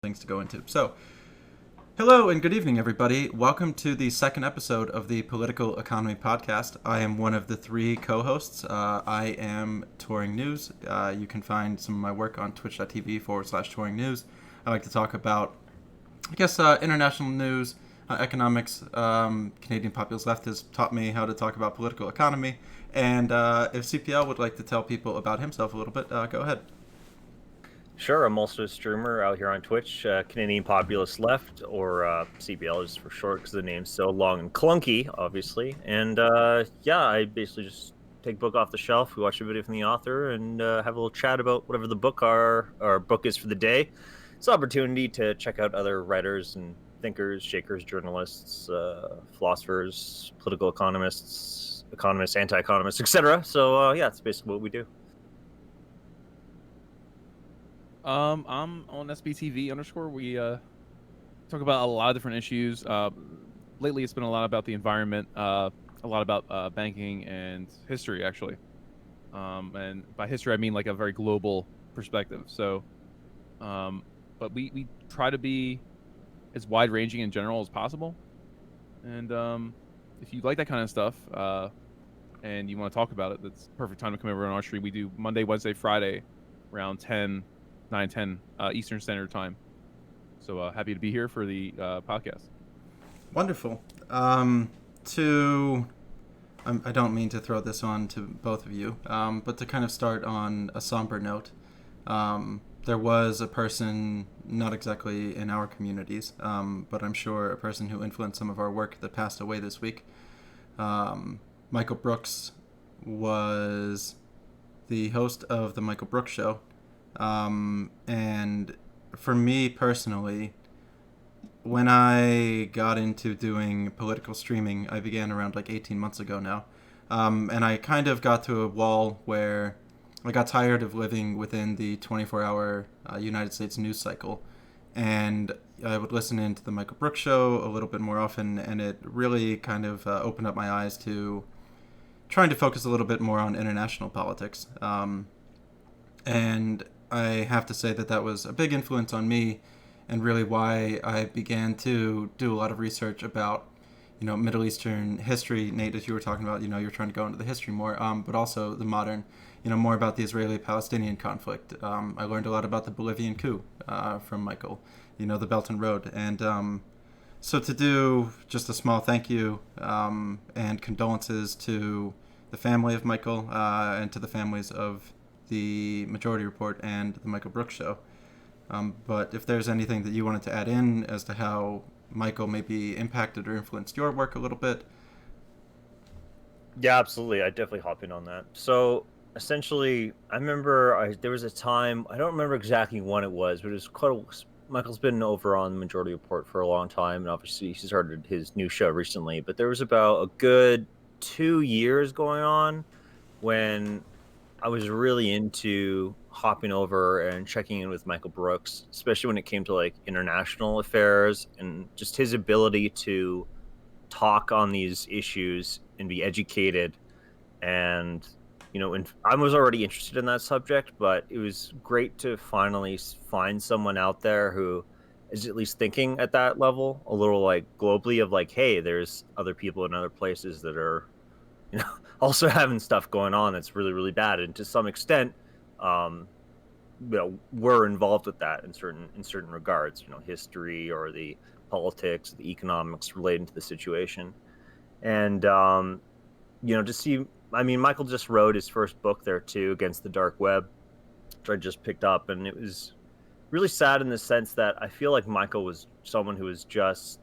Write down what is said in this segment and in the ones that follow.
things to go into. So, hello and good evening, everybody. Welcome to the second episode of the Political Economy Podcast. I am one of the three co-hosts. I am Touring News. You can find some of my work on twitch.tv/Touring News. I like to talk about, international news, economics. Canadian Populist Left has taught me how to talk about political economy. And if CPL would like to tell people about himself a little bit, go ahead. Sure, I'm also a streamer out here on Twitch, Canadian Populist Left, or CPL is for short because the name's so long and clunky, obviously. And I basically just take a book off the shelf, we watch a video from the author, and have a little chat about whatever the book is for the day. It's an opportunity to check out other writers and thinkers, shakers, journalists, philosophers, political economists, anti-economists, etc. So that's basically what we do. I'm on SBTV_. We talk about a lot of different issues. Lately, it's been a lot about the environment, a lot about banking and history, actually. And by history, I mean like a very global perspective. So, but we try to be as wide-ranging in general as possible. And if you like that kind of stuff and you want to talk about it, that's the perfect time to come over on our stream. We do Monday, Wednesday, Friday, around 9:10 Eastern Standard Time. So happy to be here for the podcast. Wonderful. I don't mean to throw this on to both of you, but to kind of start on a somber note, there was a person, not exactly in our communities, but I'm sure a person who influenced some of our work that passed away this week. Michael Brooks was the host of The Michael Brooks Show. And for me personally, when I got into doing political streaming, I began around like 18 months ago now. And I kind of got to a wall where I got tired of living within the 24-hour United States news cycle. And I would listen into the Michael Brooks Show a little bit more often, and it really kind of opened up my eyes to trying to focus a little bit more on international politics. And I have to say that was a big influence on me, and really why I began to do a lot of research about, Middle Eastern history. Nate, as you were talking about, you're trying to go into the history more, but also the modern, more about the Israeli-Palestinian conflict. I learned a lot about the Bolivian coup from Michael, the Belt and Road. And so to do just a small thank you and condolences to the family of Michael and to the families of the Majority Report and the Michael Brooks Show. But if there's anything that you wanted to add in as to how Michael maybe impacted or influenced your work a little bit. Yeah, absolutely. I definitely hop in on that. So essentially, I remember there was a time, I don't remember exactly when it was, but it was Michael's been over on the Majority Report for a long time, and obviously he started his new show recently, but there was about a good 2 years going on when I was really into hopping over and checking in with Michael Brooks, especially when it came to like international affairs and just his ability to talk on these issues and be educated. And, I was already interested in that subject, but it was great to finally find someone out there who is at least thinking at that level a little like globally of like, hey, there's other people in other places that are also having stuff going on that's really, really bad. And to some extent, we're involved with that in certain regards, history or the politics, the economics relating to the situation. And, to see, Michael just wrote his first book there too, Against the Dark Web, which I just picked up. And it was really sad in the sense that I feel like Michael was someone who was just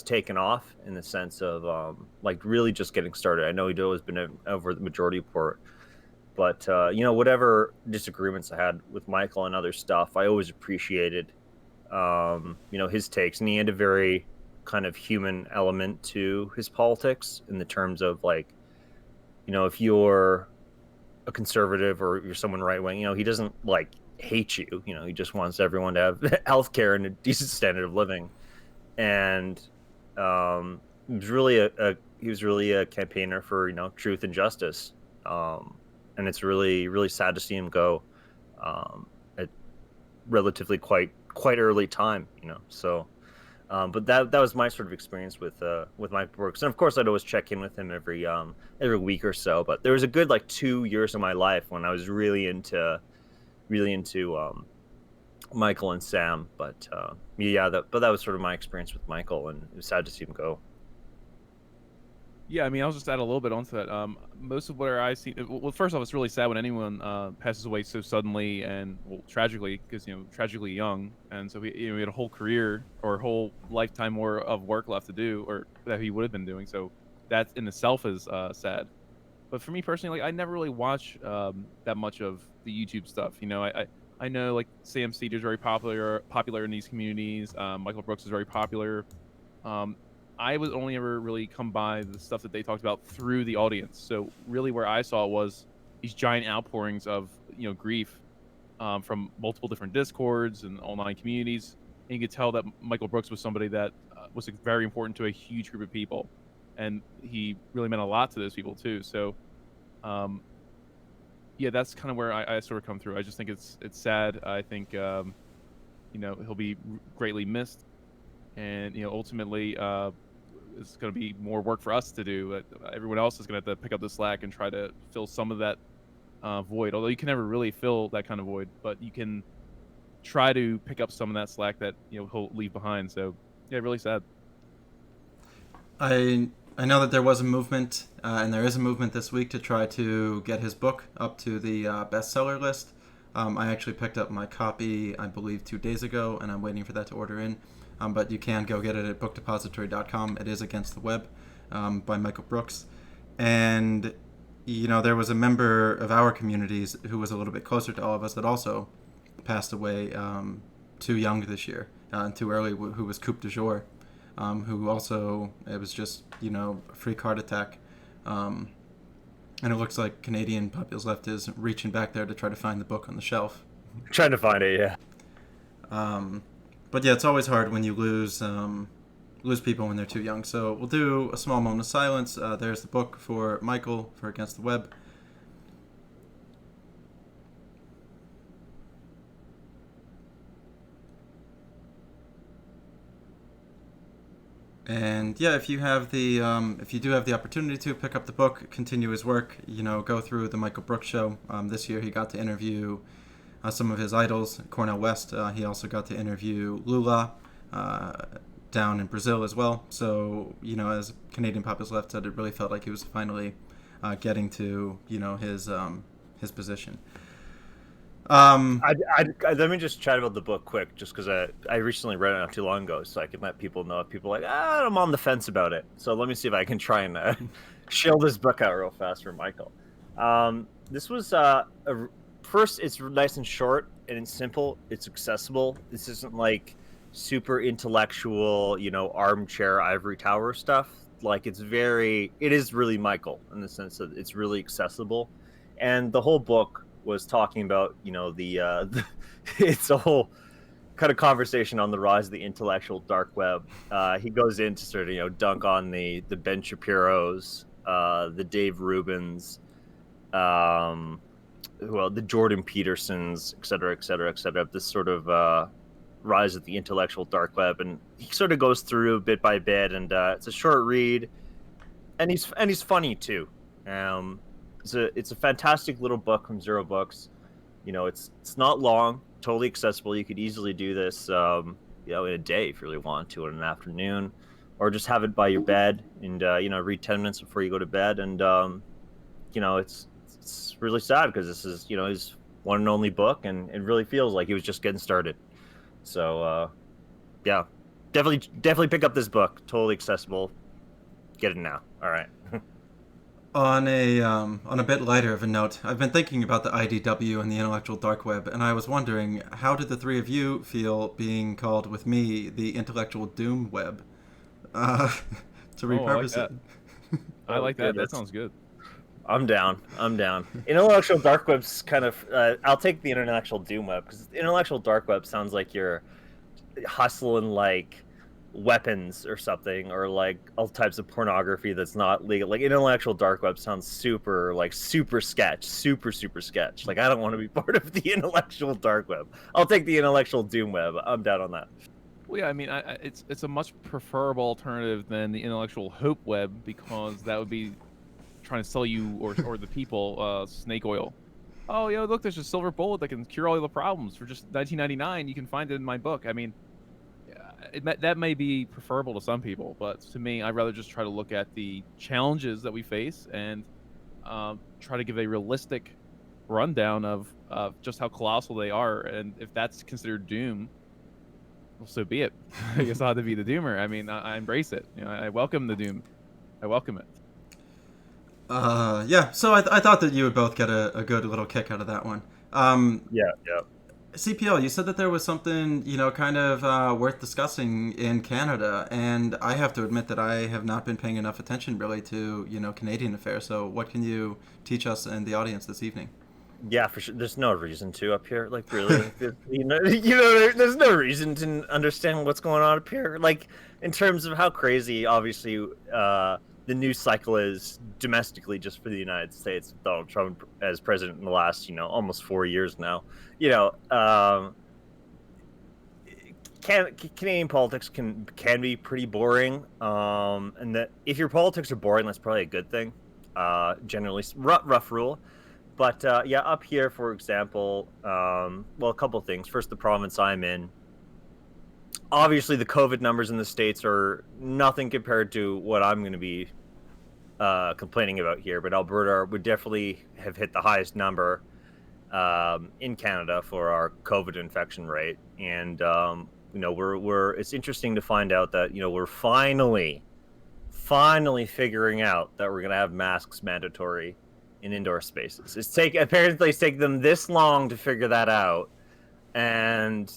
taken off in the sense of like really just getting started. I know he'd always been over the Majority Report, but whatever disagreements I had with Michael and other stuff, I always appreciated his takes, and he had a very kind of human element to his politics in the terms of like, if you're a conservative or you're someone right wing, he doesn't like hate you. He just wants everyone to have healthcare and a decent standard of living. And he was really a campaigner for truth and justice, and it's really, really sad to see him go at relatively quite quite early time, you know. So, but that was my sort of experience with Michael Brooks, and of course I'd always check in with him every week or so. But there was a good like 2 years of my life when I was really into Michael and Sam. But yeah, but that was sort of my experience with Michael, and it was sad to see him go. Yeah, I mean, I'll just add a little bit onto that. Most of what I see, well, first off, it's really sad when anyone passes away so suddenly and, well, tragically, because tragically young, and so he had a whole career or a whole lifetime more of work left to do, or that he would have been doing. So that in itself is sad. But for me personally, like I never really watch that much of the YouTube stuff. I know like Sam Cedar is very popular in these communities. Michael Brooks is very popular. Um, I was only ever really come by the stuff that they talked about through the audience. So really, where I saw it was these giant outpourings of grief from multiple different discords and online communities, and you could tell that Michael Brooks was somebody that was very important to a huge group of people, and he really meant a lot to those people too. So, yeah, that's kind of where I sort of come through. I just think it's sad. I think he'll be greatly missed, and ultimately it's going to be more work for us to do. Everyone else is going to have to pick up the slack and try to fill some of that void. Although you can never really fill that kind of void, but you can try to pick up some of that slack that he'll leave behind. So yeah, really sad. I know that there was a movement, and there is a movement this week to try to get his book up to the bestseller list. I actually picked up my copy, I believe, 2 days ago, and I'm waiting for that to order in. But you can go get it at bookdepository.com. It is Against the Web by Michael Brooks. And, there was a member of our communities who was a little bit closer to all of us that also passed away too young this year, and too early, who was Coupe de Jour, who also, it was just, a freak heart attack. And it looks like Canadian Popular Left is reaching back there to try to find the book on the shelf. Trying to find it, yeah. But yeah, it's always hard when you lose people when they're too young. So we'll do a small moment of silence. There's the book for Michael for Against the Web. And yeah, if you do have the opportunity to pick up the book, continue his work, go through the Michael Brooks show. This year he got to interview some of his idols, Cornel West. He also got to interview Lula down in Brazil as well. So, as Canadian Popular Left said, it really felt like he was finally getting to, his position. Let me just chat about the book quick, just because I recently read it not too long ago, so I can let people know if people are like, I'm on the fence about it. So let me see if I can try and shill this book out real fast for Michael. This was first, it's nice and short and it's simple. It's accessible. This isn't like super intellectual, armchair ivory tower stuff. Like it is really Michael in the sense that it's really accessible, and the whole book was talking about it's a whole kind of conversation on the rise of the intellectual dark web. He goes into sort of dunk on the Ben Shapiro's, the Dave Rubins, the Jordan Petersons, et cetera, et cetera, et cetera. This sort of rise of the intellectual dark web, and he sort of goes through bit by bit, and it's a short read, and he's funny too. It's a fantastic little book from Zero Books. It's not long, totally accessible. You could easily do this, in a day if you really want to, in an afternoon, or just have it by your bed and read 10 minutes before you go to bed. And it's really sad because this is his one and only book, and it really feels like he was just getting started. So yeah, definitely pick up this book. Totally accessible. Get it now. All right. On a bit lighter of a note, I've been thinking about the IDW and the intellectual dark web, and I was wondering, how did the three of you feel being called with me the intellectual doom web? To repurpose it. I like that. That sounds good. I'm down. Intellectual dark web's kind of. I'll take the intellectual doom web, because intellectual dark web sounds like you're hustling like weapons or something, or like all types of pornography that's not legal. Like intellectual dark web sounds super sketch, super sketch. Like I don't want to be part of the intellectual dark web. I'll take the intellectual doom web. I'm down on that. Well, yeah, I mean, it's a much preferable alternative than the intellectual hope web, because that would be trying to sell you or the people snake oil. Oh, yo, look, there's a silver bullet that can cure all the problems for just $19.99. You can find it in my book. I mean, that may be preferable to some people, but to me, I'd rather just try to look at the challenges that we face and try to give a realistic rundown of just how colossal they are. And if that's considered doom, well, so be it. I guess I'll have to be the doomer. I mean, I embrace it. You know, I welcome the doom. I welcome it. Yeah, so I thought that you would both get a good little kick out of that one. Yeah. CPL, you said that there was something, kind of worth discussing in Canada, and I have to admit that I have not been paying enough attention really to, Canadian affairs. So what can you teach us and the audience this evening? Yeah, for sure. There's no reason to up here. Like, really, there's no reason to understand what's going on up here. Like, in terms of how crazy, obviously, the news cycle is domestically just for the United States. Donald Trump as president in the last, almost 4 years now. Canadian politics can be pretty boring. And that if your politics are boring, that's probably a good thing. Generally, rough rule. But yeah, up here, for example, well, a couple things. First, the province I'm in. Obviously, the COVID numbers in the States are nothing compared to what I'm going to be complaining about here. But Alberta would definitely have hit the highest number in Canada for our COVID infection rate. And, it's interesting to find out that, we're finally figuring out that we're going to have masks mandatory in indoor spaces. Apparently it's taken them this long to figure that out, and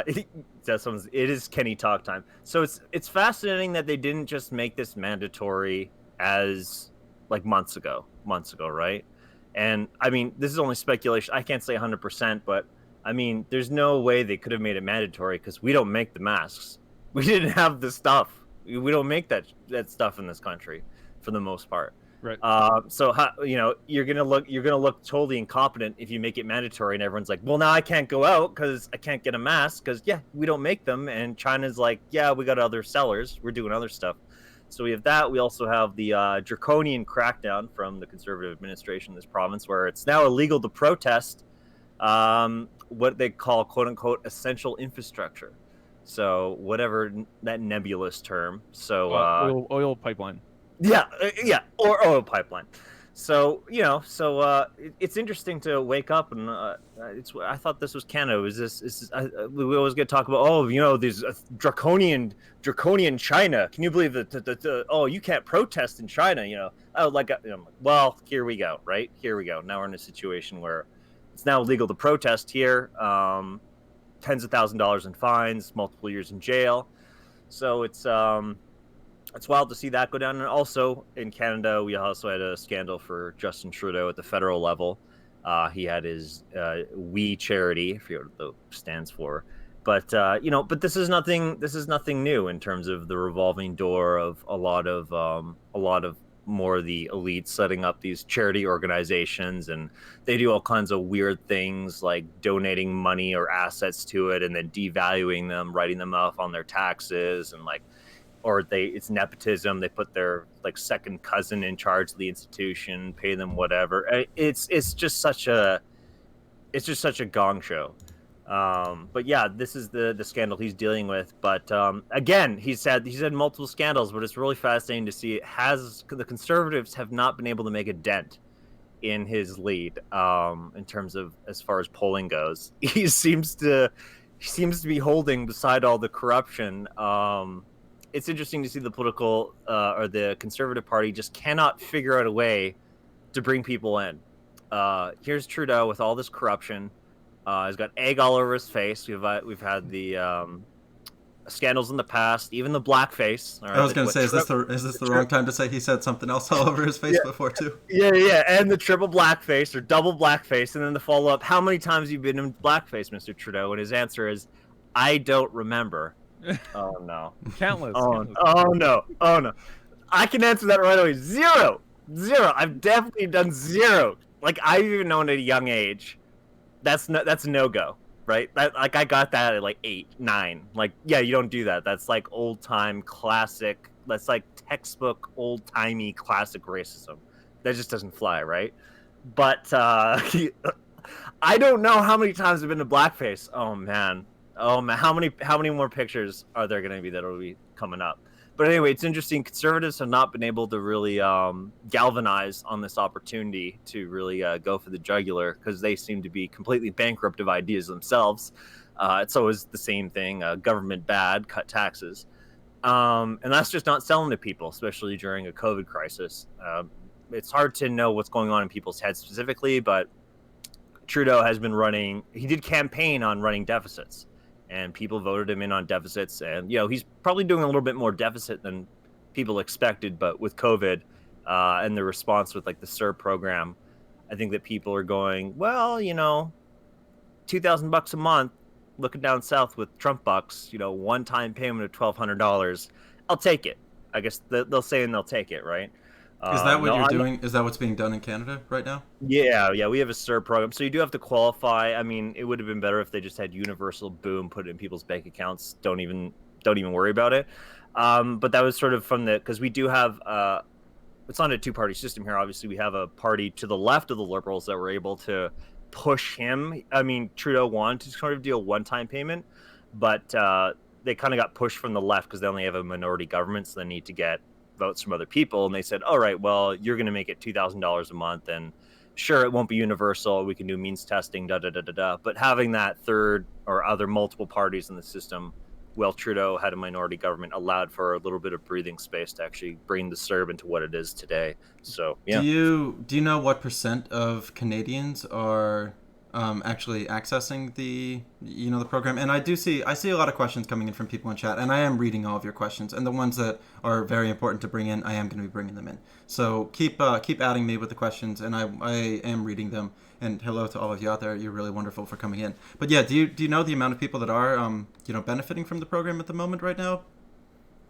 it is Kenny talk time. So it's fascinating that they didn't just make this mandatory as like months ago, right? And I mean, this is only speculation. I can't say 100%, but I mean, there's no way they could have made it mandatory because we don't make the masks. We didn't have the stuff. We don't make that stuff in this country for the most part. Right. So you're gonna look totally incompetent if you make it mandatory, and everyone's like, well, now I can't go out because I can't get a mask because we don't make them, and China's like, we got other sellers, we're doing other stuff. So we have that. We also have the draconian crackdown from the Conservative administration in this province, where it's now illegal to protest what they call "quote unquote" essential infrastructure. So whatever that nebulous term. So oil pipeline. Or oil pipeline. So it's interesting to wake up and I thought this was Canada. We always get to talk about these draconian China. Can you believe that? You can't protest in China. Well, here we go. Right here we go. Now we're in a situation where it's now illegal to protest here. Tens of $1,000s in fines, multiple years in jail. So it's wild to see that go down. And also in Canada, we also had a scandal for Justin Trudeau at the federal level. He had his We charity, I forget what that stands for. But but this is nothing new in terms of the revolving door of a lot of more of the elites setting up these charity organizations, and they do all kinds of weird things like donating money or assets to it and then devaluing them, writing them off on their taxes, and it's nepotism. They put their second cousin in charge of the institution, pay them whatever. It's just such a gong show. But yeah, this is the scandal he's dealing with. But again, he's had multiple scandals, but it's really fascinating to see the Conservatives have not been able to make a dent in his lead in terms of as far as polling goes. He seems to be holding beside all the corruption. It's interesting to see the political or the Conservative Party just cannot figure out a way to bring people in. Here's Trudeau with all this corruption. He's got egg all over his face. We've had the scandals in the past, even the blackface. I was going to say, is this the wrong time to say he said something else all over his face before too? Yeah, and the triple blackface or double blackface, and then the follow up. How many times have you been in blackface, Mr. Trudeau? And his answer is, I don't remember. Oh no. Countless. Oh, Countless. oh no. Oh no. I can answer that right away. Zero. Zero. I've definitely done zero. Like I've even known at a young age. That's a no go, right? That like I got that at like 8, 9. Like yeah, you don't do that. That's like old time classic. That's like textbook old timey classic racism. That just doesn't fly, right? But I don't know how many times I've been to blackface. Oh man. Oh man, how many more pictures are there going to be that'll be coming up? But anyway, it's interesting. Conservatives have not been able to really galvanize on this opportunity to really go for the jugular because they seem to be completely bankrupt of ideas themselves. It's always the same thing: government bad, cut taxes, and that's just not selling to people, especially during a COVID crisis. It's hard to know what's going on in people's heads specifically, but Trudeau has been running. He did campaign on running deficits, and people voted him in on deficits. And he's probably doing a little bit more deficit than people expected. But with COVID and the response with like the CERB program, I think that people are going, well, $2,000 a month, looking down south with Trump bucks, one-time payment of $1,200. I'll take it. I guess they'll say and they'll take it, right? Is that what No, you're doing? Is that what's being done in Canada right now? yeah, we have a CERB program, so you do have to qualify. I mean, it would have been better if they just had universal boom, put it in people's bank accounts. Don't even worry about it. But that was sort of from because we do have it's not a two-party system here. Obviously, we have a party to the left of the Liberals that were able to push him. I mean, Trudeau wanted to sort of do a one-time payment, but they kind of got pushed from the left because they only have a minority government, so they need to get votes from other people, and they said, all right, well, you're going to make it $2,000 a month, and sure, it won't be universal, we can do means testing, but having that third or other multiple parties in the system, well, Trudeau had a minority government, allowed for a little bit of breathing space to actually bring the CERB into what it is today. So yeah. Do you know what % of Canadians are actually accessing the program? And I see a lot of questions coming in from people in chat, and I am reading all of your questions, and the ones that are very important to bring in, I am going to be bringing them in. So keep adding me with the questions, and I am reading them. And hello to all of you out there. You're really wonderful for coming in. But yeah, do you know the amount of people that are benefiting from the program at the moment right now?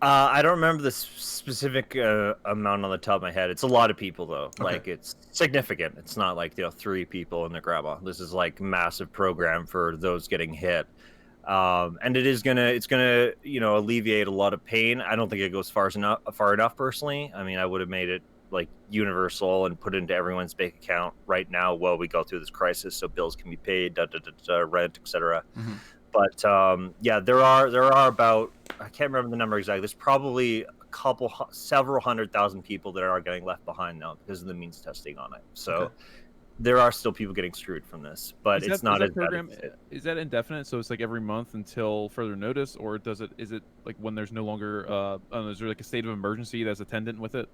I don't remember the specific amount on the top of my head. It's a lot of people, though. Okay. Like, it's significant. It's not like 3 people and their grandma. This is like massive program for those getting hit, and it's gonna alleviate a lot of pain. I don't think it goes far enough personally. I mean, I would have made it like universal and put it into everyone's bank account right now while we go through this crisis, so bills can be paid, rent, etc. Mm-hmm. But yeah, there are about, I can't remember the number exactly. There's probably several 100,000 people that are getting left behind now because of the means testing on it. So Okay. there are still people getting screwed from this, but it's not as program. bad as it. Is that indefinite? So it's like every month until further notice, or is it like when there's no longer is there like a state of emergency that's attendant with it?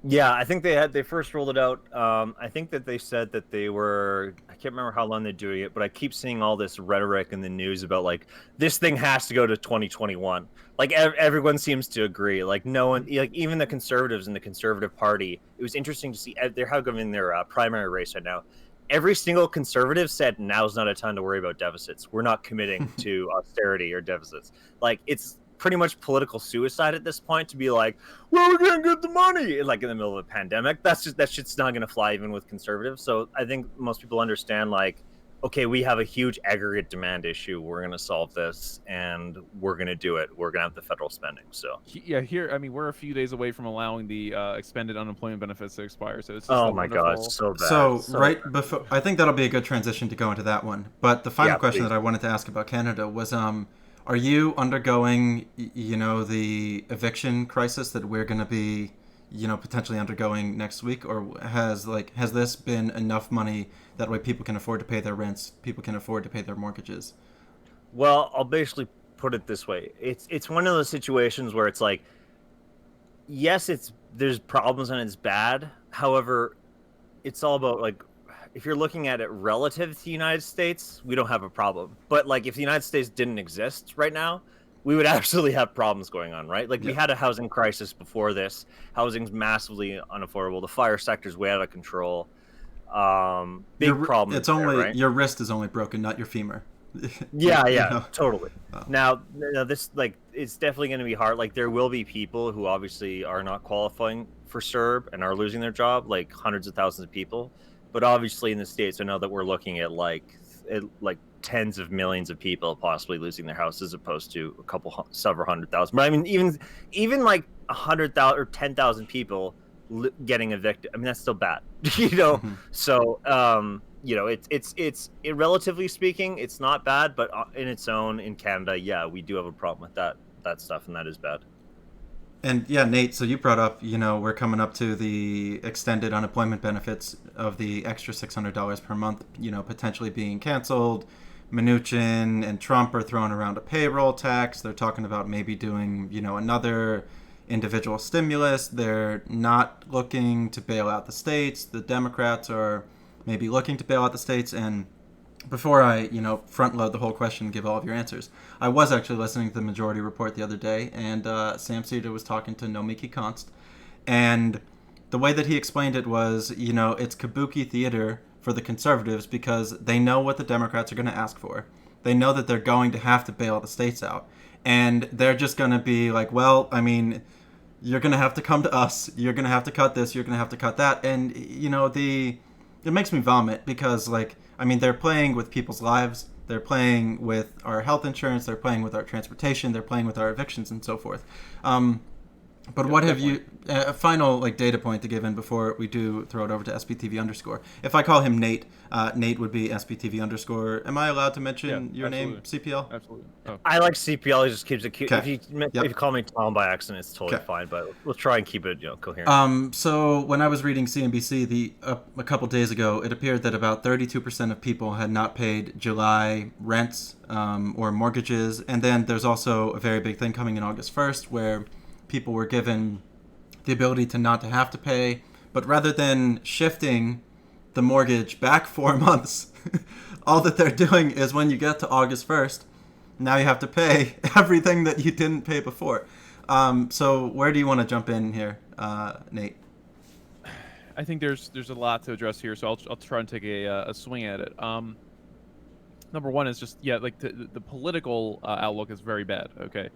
Yeah, I think they first rolled it out. I think that they said that I can't remember how long they're doing it, but I keep seeing all this rhetoric in the news about like this thing has to go to 2021. Like everyone seems to agree. Like no one, like even the conservatives in the Conservative Party. It was interesting to see they're having their primary race right now. Every single conservative said now's not a time to worry about deficits. We're not committing to austerity or deficits. Like it's pretty much political suicide at this point to be like, well, we're gonna get the money like in the middle of a pandemic. That shit's not gonna fly even with conservatives. So I think most people understand like, okay, we have a huge aggregate demand issue. We're gonna solve this and we're gonna do it. We're gonna have the federal spending. So Yeah, here, I mean, we're a few days away from allowing the expended unemployment benefits to expire. So it's just oh a my wonderful... god, so bad. So right before, I think that'll be a good transition to go into that one. But the final question please. that I wanted to ask about Canada was, are you undergoing, the eviction crisis that we're going to be, potentially undergoing next week, or has this been enough money that way people can afford to pay their rents, people can afford to pay their mortgages? Well, I'll basically put it this way: it's one of those situations where it's like, yes, there's problems and it's bad. However, it's all about like, if you're looking at it relative to the United States, we don't have a problem. But like if the United States didn't exist right now, we would absolutely have problems going on, right? Like we had a housing crisis before this. Housing's massively unaffordable. The fire sector's way out of control. Big problem. It's only right? your wrist is only broken, not your femur. Yeah, You yeah, know. totally. Uh, Now, this like it's definitely going to be hard. Like there will be people who obviously are not qualifying for CERB and are losing their job, like hundreds of thousands of people. But obviously, in the states, I know that we're looking at like tens of millions of people possibly losing their house, as opposed to several hundred thousand. But I mean, even like 100,000 or 10,000 people getting evicted. I mean, that's still bad, you know. mhm. So, relatively speaking, it's not bad, but in its own, in Canada, yeah, we do have a problem with that stuff, and that is bad. And yeah, Nate, so you brought up, we're coming up to the extended unemployment benefits of the extra $600 per month, potentially being canceled. Mnuchin and Trump are throwing around a payroll tax. They're talking about maybe doing, another individual stimulus. They're not looking to bail out the states. The Democrats are maybe looking to bail out the states. And before I, front load the whole question and give all of your answers, I was actually listening to the Majority Report the other day, and Sam Cedar was talking to Nomiki Konst, and the way that he explained it was, it's kabuki theater for the conservatives because they know what the Democrats are going to ask for. They know that they're going to have to bail the states out, and they're just going to be like, well, I mean, you're going to have to come to us. You're going to have to cut this. You're going to have to cut that, and it makes me vomit because, like, I mean, they're playing with people's lives. They're playing with our health insurance. They're playing with our transportation. They're playing with our evictions and so forth. But Yeah, what have definitely. you? A final like data point to give in before we do throw it over to SBTV underscore. If I call him Nate, Nate would be SBTV underscore. Am I allowed to Yeah, mention your name, absolutely. CPL? Absolutely. Oh, I like CPL. He just keeps it cute. Okay. If you Yep. call me Tom by accident, it's totally Okay. fine. But we'll try and keep it, coherent. So when I was reading CNBC a couple days ago, it appeared that about 32% of people had not paid July rents or mortgages, and then there's also a very big thing coming in August 1st where people were given the ability to not to have to pay, but rather than shifting the mortgage back 4 months, all that they're doing is when you get to August 1st, now you have to pay everything that you didn't pay before. So where do you want to jump in here, Nate? I think there's a lot to address here, so I'll try and take a swing at it. Number one is just, yeah, like the political outlook is very bad. Okay,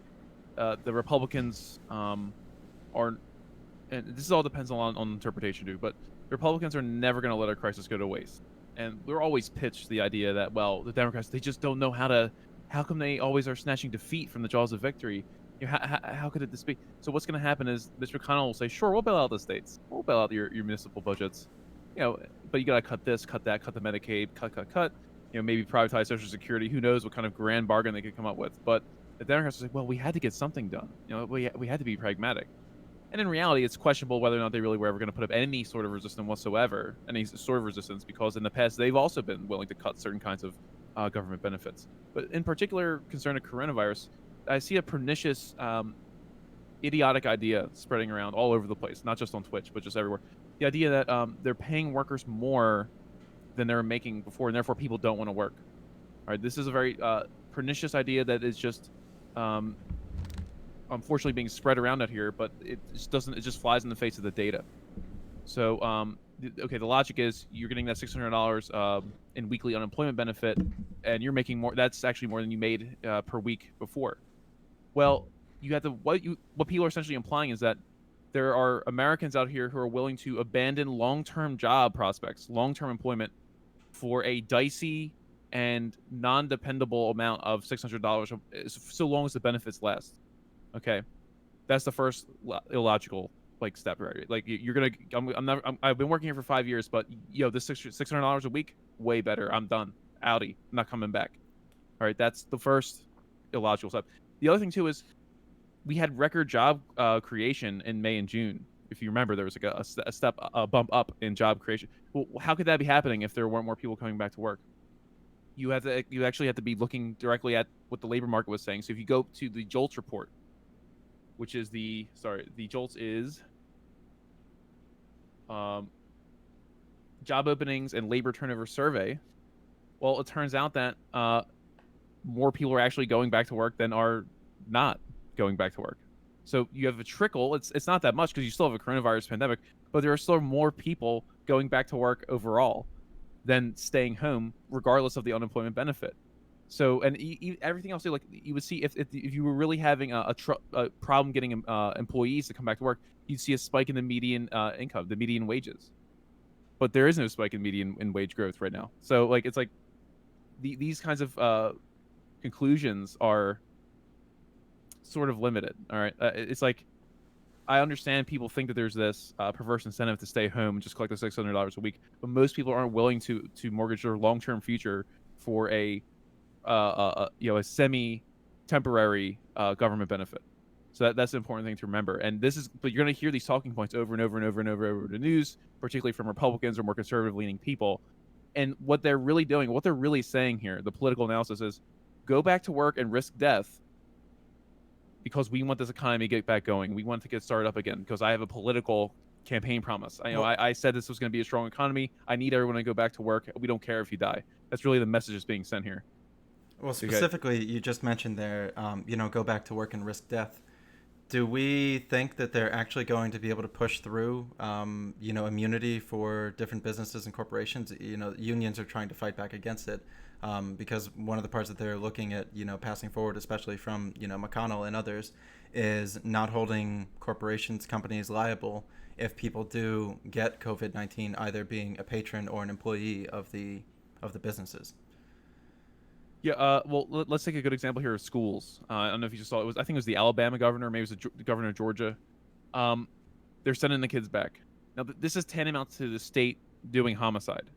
the Republicans are, and this all depends on interpretation too, but the Republicans are never going to let a crisis go to waste. And we're always pitched the idea that, well, the Democrats, they just don't know how come they always are snatching defeat from the jaws of victory? How could it this be? So what's going to happen is Mr. McConnell will say, sure, we'll bail out the states. We'll bail out your municipal budgets. But you got to cut this, cut that, cut the Medicaid, cut. Maybe privatize Social Security. Who knows what kind of grand bargain they could come up with. But the Democrats are like, well, we had to get something done. We had to be pragmatic. And in reality, it's questionable whether or not they really were ever going to put up any sort of resistance whatsoever, any sort of resistance, because in the past they've also been willing to cut certain kinds of government benefits. But in particular, concern of coronavirus, I see a pernicious, idiotic idea spreading around all over the place, not just on Twitch, but just everywhere. The idea that they're paying workers more than they were making before, and therefore people don't want to work. All right, this is a very pernicious idea that is just unfortunately being spread around out here, but it just doesn't. It just flies in the face of the data. So, okay, the logic is you're getting that $600 in weekly unemployment benefit, and you're making more. That's actually more than you made per week before. Well, you have to what people are essentially implying is that there are Americans out here who are willing to abandon long-term job prospects, long-term employment, for a dicey and non-dependable amount of $600, so long as the benefits last. Okay, that's the first illogical step, right? Like you're gonna, I've been working here for 5 years, but this $600 a week, way better. I'm done. Audi, I'm not coming back. All right, that's the first illogical step. The other thing too is we had record job creation in May and June. If you remember, there was like a bump up in job creation. Well, how could that be happening if there weren't more people coming back to work? You actually have to be looking directly at what the labor market was saying. So if you go to the JOLTS report, which is the JOLTS is job openings and labor turnover survey. Well, it turns out that more people are actually going back to work than are not going back to work. So you have a trickle. It's not that much because you still have a coronavirus pandemic, but there are still more people going back to work overall than staying home, regardless of the unemployment benefit. So, and everything else, like you would see if you were really having a problem getting employees to come back to work, you'd see a spike in the median income, the median wages. But there is no spike in median in wage growth right now. So, like, it's like these kinds of conclusions are sort of limited. All right, it's like I understand people think that there's this perverse incentive to stay home and just collect the $600 a week, but most people aren't willing to mortgage their long term future for a a semi temporary government benefit. So that's the important thing to remember. And this is, but you're going to hear these talking points over and over and over and over in the news, particularly from Republicans or more conservative leaning people. And what they're really doing, what they're really saying here, the political analysis is go back to work and risk death because we want this economy to get back going. We want it to get started up again because I have a political campaign promise. I said this was going to be a strong economy. I need everyone to go back to work. We don't care if you die. That's really the message that's being sent here. Well, specifically, you just mentioned there, go back to work and risk death. Do we think that they're actually going to be able to push through, immunity for different businesses and corporations? Unions are trying to fight back against it because one of the parts that they're looking at, passing forward, especially from, McConnell and others, is not holding corporations, companies liable if people do get COVID-19, either being a patron or an employee of the businesses. Yeah, well, let's take a good example here of schools. I don't know if you just saw it. I think it was the Alabama governor, maybe it was the governor of Georgia. They're sending the kids back. Now, this is tantamount to the state doing homicide.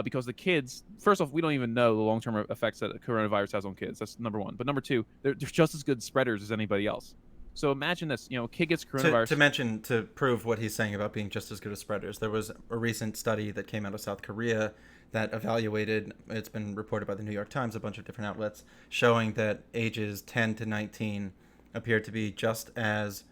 Because the kids, first off, we don't even know the long-term effects that coronavirus has on kids. That's number one. But number two, they're just as good spreaders as anybody else. So imagine this, a kid gets coronavirus. To prove what he's saying about being just as good as spreaders, there was a recent study that came out of South Korea that evaluated, it's been reported by the New York Times, a bunch of different outlets, showing that ages 10 to 19 appeared to be just as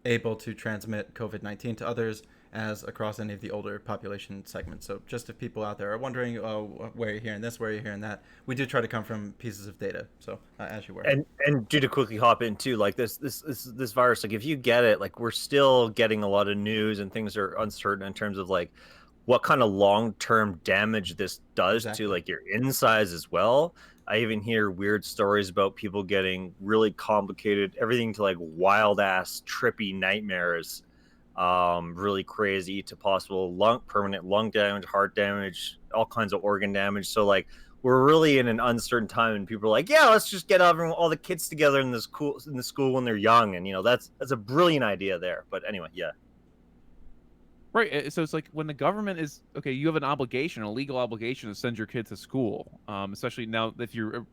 able to transmit COVID-19 to others as across any of the older population segments. So just if people out there are wondering, where you're hearing this, where you're hearing that, we do try to come from pieces of data. So as you were. And to quickly hop in too, like this virus, like if you get it, like we're still getting a lot of news and things are uncertain in terms of like what kind of long-term damage this does to like your insides as well. I even hear weird stories about people getting really complicated, everything to like wild ass trippy nightmares, really crazy, to possible permanent lung damage, heart damage, all kinds of organ damage. So like we're really in an uncertain time, and people are like, yeah, let's just get all the kids together in the school when they're young, and that's a brilliant idea there. But anyway, yeah. Right. So it's like when the government is okay, you have an obligation, a legal obligation to send your kid to school, especially now if you're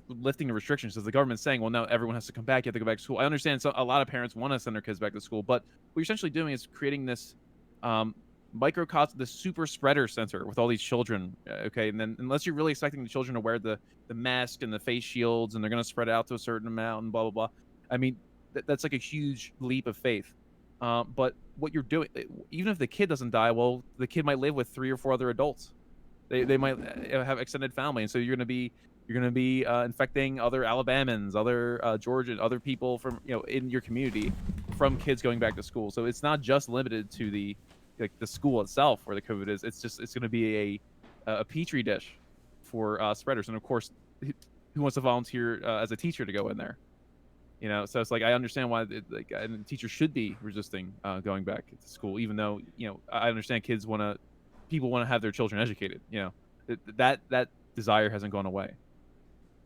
lifting the restrictions. As the government's saying, well, now everyone has to come back. You have to go back to school. I understand. So a lot of parents want to send their kids back to school, but what you're essentially doing is creating this microcosm, the super spreader center with all these children. Okay, and then unless you're really expecting the children to wear the mask and the face shields, and they're going to spread out to a certain amount and blah blah blah. I mean, that's like a huge leap of faith. But what you're doing, even if the kid doesn't die, well, the kid might live with 3 or 4 other adults. They might have extended family, and so you're gonna be infecting other Alabamans, other Georgian, other people from in your community from kids going back to school. So it's not just limited to the school itself where the COVID is. It's going to be a petri dish for spreaders, and of course, who wants to volunteer as a teacher to go in there? So it's like I understand why teachers should be resisting going back to school, even though I understand people want to have their children educated. That desire hasn't gone away,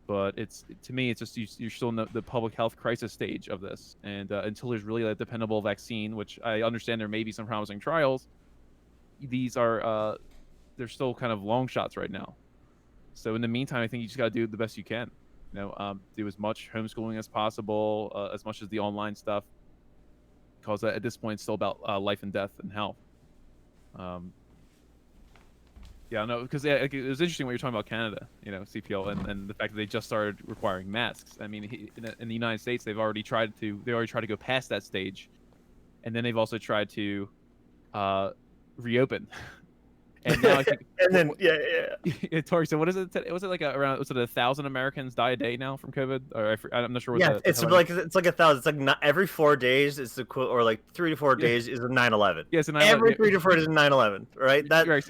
but to me it's just you're still in the public health crisis stage of this, and until there's really a dependable vaccine, which I understand there may be some promising trials, these are they're still kind of long shots right now. So in the meantime, I think you just got to do the best you can. Do as much homeschooling as possible, as much as the online stuff, because at this point it's still about life and death and health. Yeah, no, because it was interesting what you're talking about Canada, CPL, and the fact that they just started requiring masks. I mean, in the United States, they already tried to go past that stage, and then they've also tried to reopen. And now I think, and then yeah. Tori, so what is it? Was it like around? Was it 1,000 Americans die a day now from COVID? Or I'm not sure what. Yeah, it's like 1,000. It's like not every 4 days is the or like 3 to 4 days is a 9/11. Yeah, it's a 9/11. Every 3 to 4 days is a 9/11, right? That right.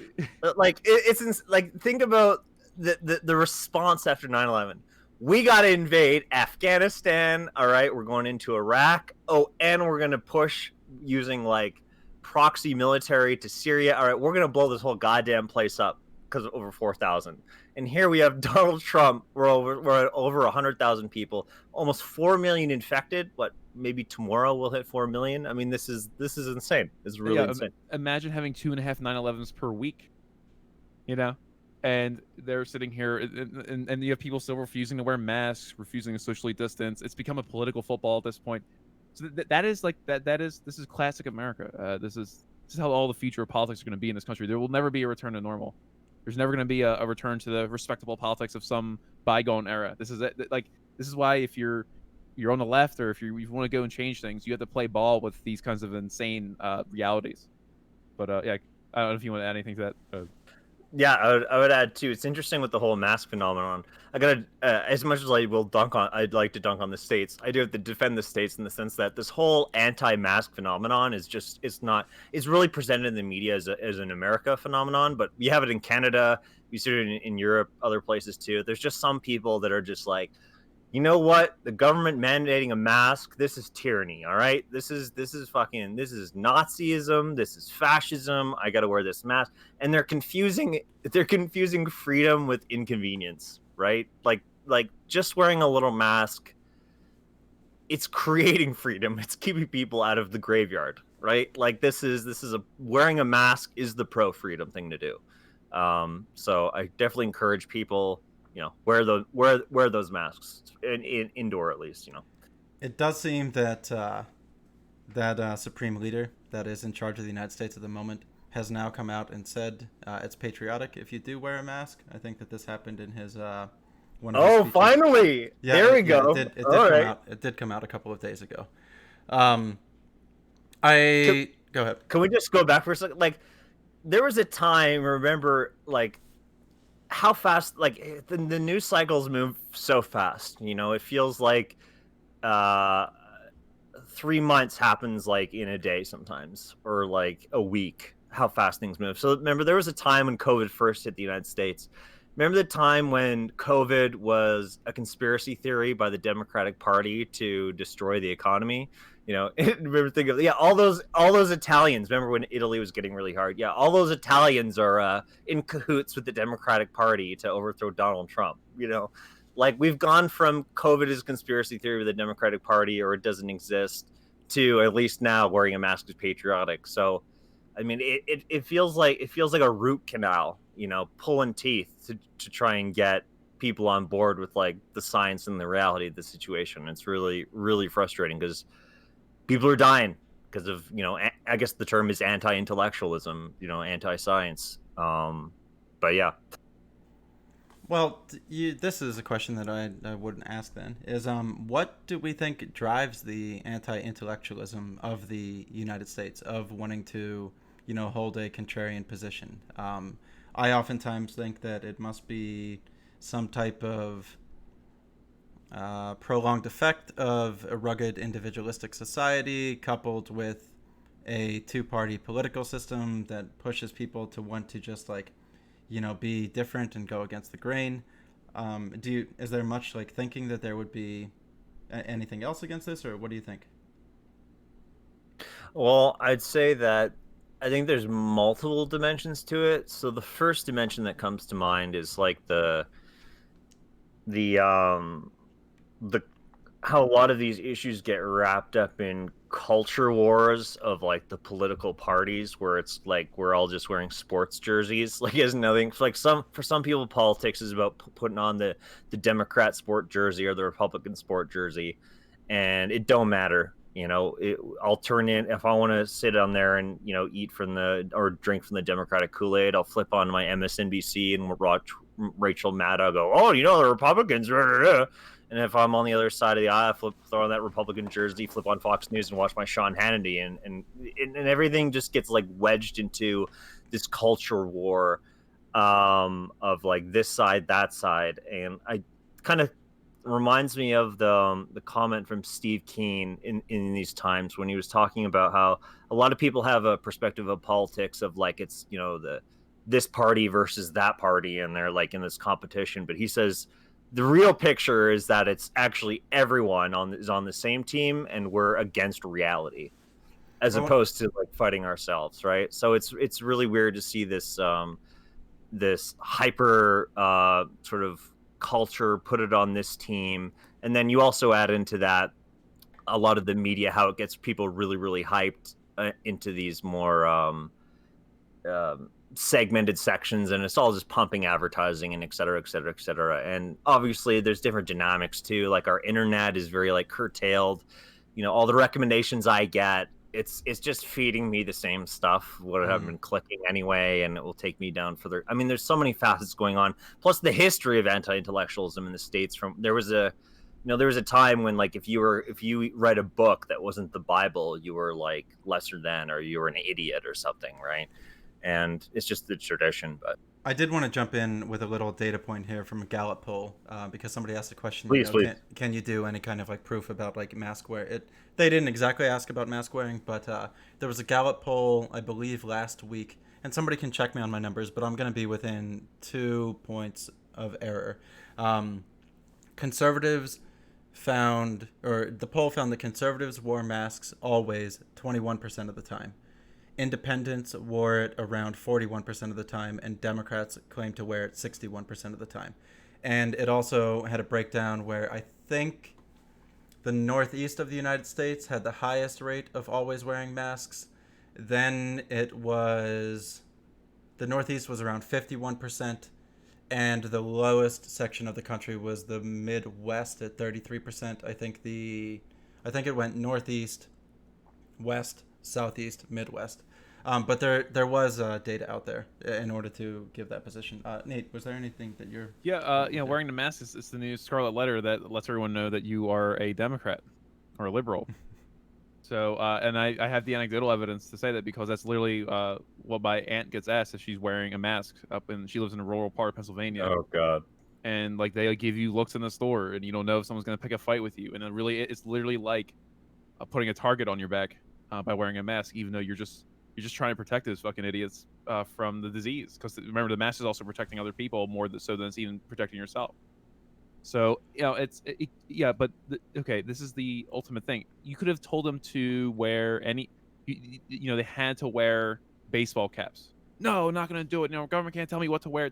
Like it's like think about the response after 9/11. we got to invade Afghanistan. All right, we're going into Iraq. Oh, and we're going to push using like proxy military to Syria. All right, we're going to blow this whole goddamn place up because of over 4,000. And here we have Donald Trump. We're at over 100,000 people, almost 4 million infected. What, maybe tomorrow we'll hit 4 million? I mean, this is insane. This is really insane. Imagine having 2.5 9/11s per week, you know, and they're sitting here, and you have people still refusing to wear masks, refusing to socially distance. It's become a political football at this point. So that is like that is this is classic America. This is how all the future of politics are going to be in this country. There will never be a return to normal. There's never going to be a return to the respectable politics of some bygone era. This is it. Like, this is why if you're on the left, or if you want to go and change things, you have to play ball with these kinds of insane realities. But yeah, I don't know if you want to add anything to that. Yeah, I would add too. It's interesting with the whole mask phenomenon. I gotta, as much as I'd like to dunk on the states. I do have to defend the states in the sense that this whole anti-mask phenomenon is just, it's really presented in the media as an America phenomenon, but we have it in Canada, we see it in Europe, other places too. There's just some people that are just like, you know what? The government mandating a mask, this is tyranny, all right? This is Nazism, this is fascism. I got to wear this mask. And they're confusing freedom with inconvenience, right? Like just wearing a little mask, it's creating freedom. It's keeping people out of the graveyard, right? Like wearing a mask is the pro freedom thing to do. So I definitely encourage people, wear those masks indoor, at least. It does seem that that supreme leader that is in charge of the United States at the moment has now come out and said it's patriotic if you do wear a mask. I think that this happened in his one of his speeches. Finally! Yeah, there we go. It did come out a couple of days ago. Go ahead. Can we just go back for a second? Like, there was a time, remember, like, how fast, like, the news cycles move so fast. It feels like 3 months happens like in a day sometimes, or like a week. How fast things move. So remember, there was a time when COVID first hit the United States. Remember the time when COVID was a conspiracy theory by the Democratic Party to destroy the economy? Remember thinking of, all those Italians. Remember when Italy was getting really hard? Yeah, all those Italians are in cahoots with the Democratic Party to overthrow Donald Trump. Like, we've gone from COVID as conspiracy theory with the Democratic Party, or it doesn't exist, to at least now wearing a mask is patriotic. So, I mean, it feels like a root canal, pulling teeth to try and get people on board with like the science and the reality of the situation. It's really, really frustrating because people are dying because of, I guess the term is anti-intellectualism, anti-science. But yeah. Well, this is a question that I wouldn't ask then, is what do we think drives the anti-intellectualism of the United States, of wanting to, hold a contrarian position? I oftentimes think that it must be some type of prolonged effect of a rugged individualistic society coupled with a two-party political system that pushes people to want to just like, be different and go against the grain. Is there much like thinking that there would be anything else against this, or what do you think? Well, I'd say that I think there's multiple dimensions to it. So the first dimension that comes to mind is like the how a lot of these issues get wrapped up in culture wars of like the political parties, where it's like we're all just wearing sports jerseys. Like, it's nothing. For some people, politics is about putting on the Democrat sport jersey or the Republican sport jersey, and it don't matter. I'll turn in, if I want to sit on there and eat or drink from the Democratic Kool-Aid, I'll flip on my MSNBC and watch Rachel Maddow go, "Oh, the Republicans." And if I'm on the other side of the aisle, throw on that Republican jersey, flip on Fox News, and watch my Sean Hannity, and everything just gets like wedged into this culture war of like this side, that side, and I kind of reminds me of the comment from Steve Keen in these times when he was talking about how a lot of people have a perspective of politics of like it's this party versus that party, and they're like in this competition. But he says The real picture is that it's actually everyone is on the same team, and we're against reality, as I want, opposed to like fighting ourselves, right? So it's really weird to see this hyper sort of culture, put it on this team, and then you also add into that a lot of the media, how it gets people really really hyped into these more segmented sections, and it's all just pumping advertising and et cetera, et cetera, et cetera. And obviously there's different dynamics too, like our internet is very like curtailed. All the recommendations I get, it's just feeding me the same stuff what I've mm, been clicking anyway, and it will take me down further. I mean, there's so many facets going on, plus the history of anti-intellectualism in the States. From there was a time when, like, if you read a book that wasn't the Bible, you were like lesser than, or you were an idiot or something, right? And it's just the tradition. But I did want to jump in with a little data point here from a Gallup poll, because somebody asked a question. please, please. Can you do any kind of like proof about like mask wear? They didn't exactly ask about mask wearing, but there was a Gallup poll, I believe, last week, and somebody can check me on my numbers, but I'm going to be within 2 points of error. Um, Conservatives found, or the poll found that conservatives wore masks always 21% of the time. Independents wore it around 41% of the time, and Democrats claimed to wear it 61% of the time. And it also had a breakdown where I think the northeast of the United States had the highest rate of always wearing masks. Then it was the northeast was around 51%, and the lowest section of the country was the Midwest at 33%. I think it went northeast, west, southeast, midwest. But there was data out there in order to give that position. Nate, was there anything that you're? Yeah, wearing the mask is the new scarlet letter that lets everyone know that you are a Democrat or a liberal. So, and I have the anecdotal evidence to say that, because that's literally what my aunt gets asked if she's wearing a mask she lives in a rural part of Pennsylvania. Oh God. And like they give you looks in the store, and you don't know if someone's gonna pick a fight with you, and it's literally like putting a target on your back by wearing a mask, even though you're just trying to protect those fucking idiots from the disease. Because remember, the mask is also protecting other people more so than it's even protecting yourself. So yeah, but okay, this is the ultimate thing. You could have told them to wear they had to wear baseball caps. No, not going to do it. No, government can't tell me what to wear.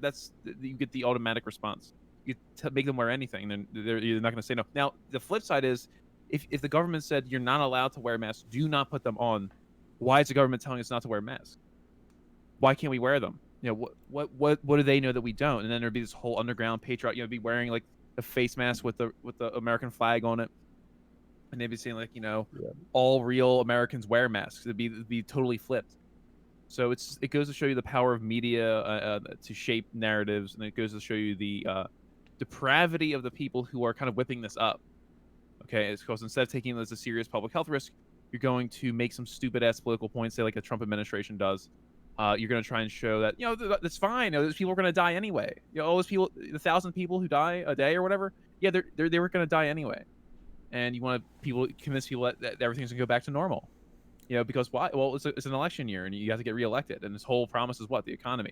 You get the automatic response. You make them wear anything, then you're not going to say no. Now the flip side is, if the government said you're not allowed to wear masks, do not put them on. Why is the government telling us not to wear masks? Why can't we wear them? What do they know that we don't? And then there'd be this whole underground patriot, be wearing like a face mask with the American flag on it, and they'd be saying like, all real Americans wear masks. It'd be totally flipped. So it goes to show you the power of media to shape narratives, and it goes to show you the depravity of the people who are kind of whipping this up. Okay, it's because instead of taking it as a serious public health risk, you're going to make some stupid ass political points, say like the Trump administration does. You're going to try and show that that's fine. Those people are going to die anyway. All those people, the 1,000 people who die a day or whatever, yeah, they were going to die anyway. And you want to convince people that everything's going to go back to normal. Because why? Well, it's an election year, and you have to get reelected, and this whole promise is what? The economy.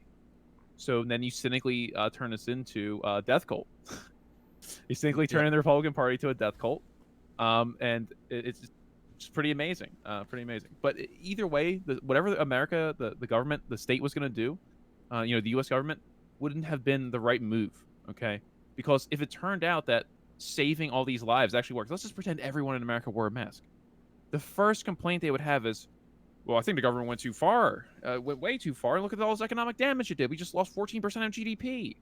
So then you cynically turn this into a death cult. You cynically turn the Republican Party to a death cult, and it's pretty amazing. Pretty amazing. But either way, whatever America, the government, the state was going to do, the U.S. government wouldn't have been the right move. Okay, because if it turned out that saving all these lives actually works, let's just pretend everyone in America wore a mask. The first complaint they would have is, well, I think the government went too far, went way too far. Look at all this economic damage it did. We just lost 14% of GDP.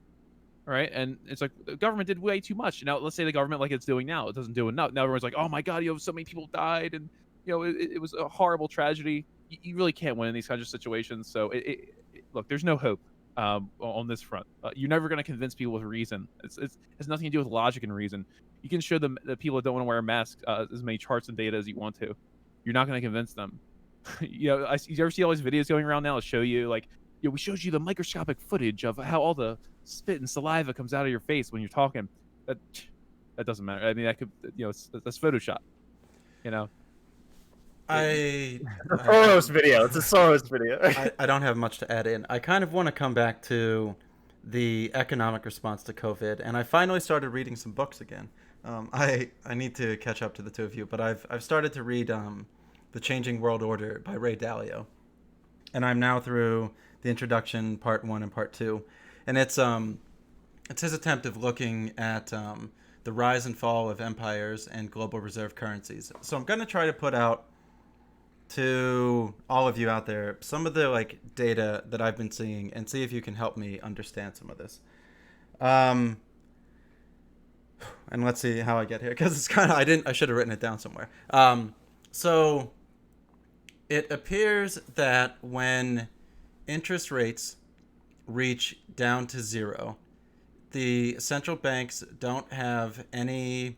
All right, and it's like the government did way too much. Now, let's say the government, like it's doing now, it doesn't do enough. Now everyone's like, oh my God, so many people died, and it was a horrible tragedy. You really can't win in these kinds of situations. So look, there's no hope on this front. You're never going to convince people with reason. It has nothing to do with logic and reason. You can show them the people that don't want to wear masks as many charts and data as you want to. You're not going to convince them. You ever see all these videos going around now that show you like, we showed you the microscopic footage of how all the spit and saliva comes out of your face when you're talking. That doesn't matter. I mean, that could, that's Photoshop. I Soros video. It's a Soros video. I don't have much to add in. I kind of want to come back to the economic response to COVID, and I finally started reading some books again. I need to catch up to the two of you, but I've started to read The Changing World Order by Ray Dalio, and I'm now through the introduction, part one and part two, and it's his attempt of looking at the rise and fall of empires and global reserve currencies. So I'm going to try to put out to all of you out there some of the like data that I've been seeing and see if you can help me understand some of this. Um, and let's see how I get here because it's kind of I should have written it down somewhere. So it appears that when interest rates reach down to zero, the central banks don't have any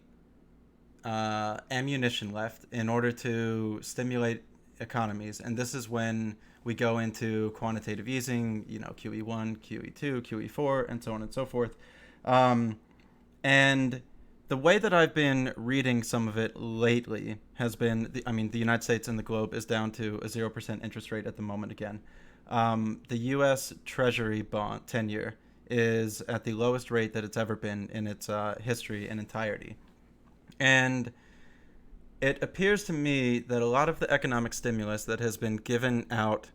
ammunition left in order to stimulate economies, and this is when we go into quantitative easing, QE1, QE2, QE4, and so on and so forth. And the way that I've been reading some of it lately has been, the United States and the globe is down to a 0% interest rate at the moment again. The U.S. Treasury bond 10-year is at the lowest rate that it's ever been in its history in entirety. And it appears to me that a lot of the economic stimulus that has been given out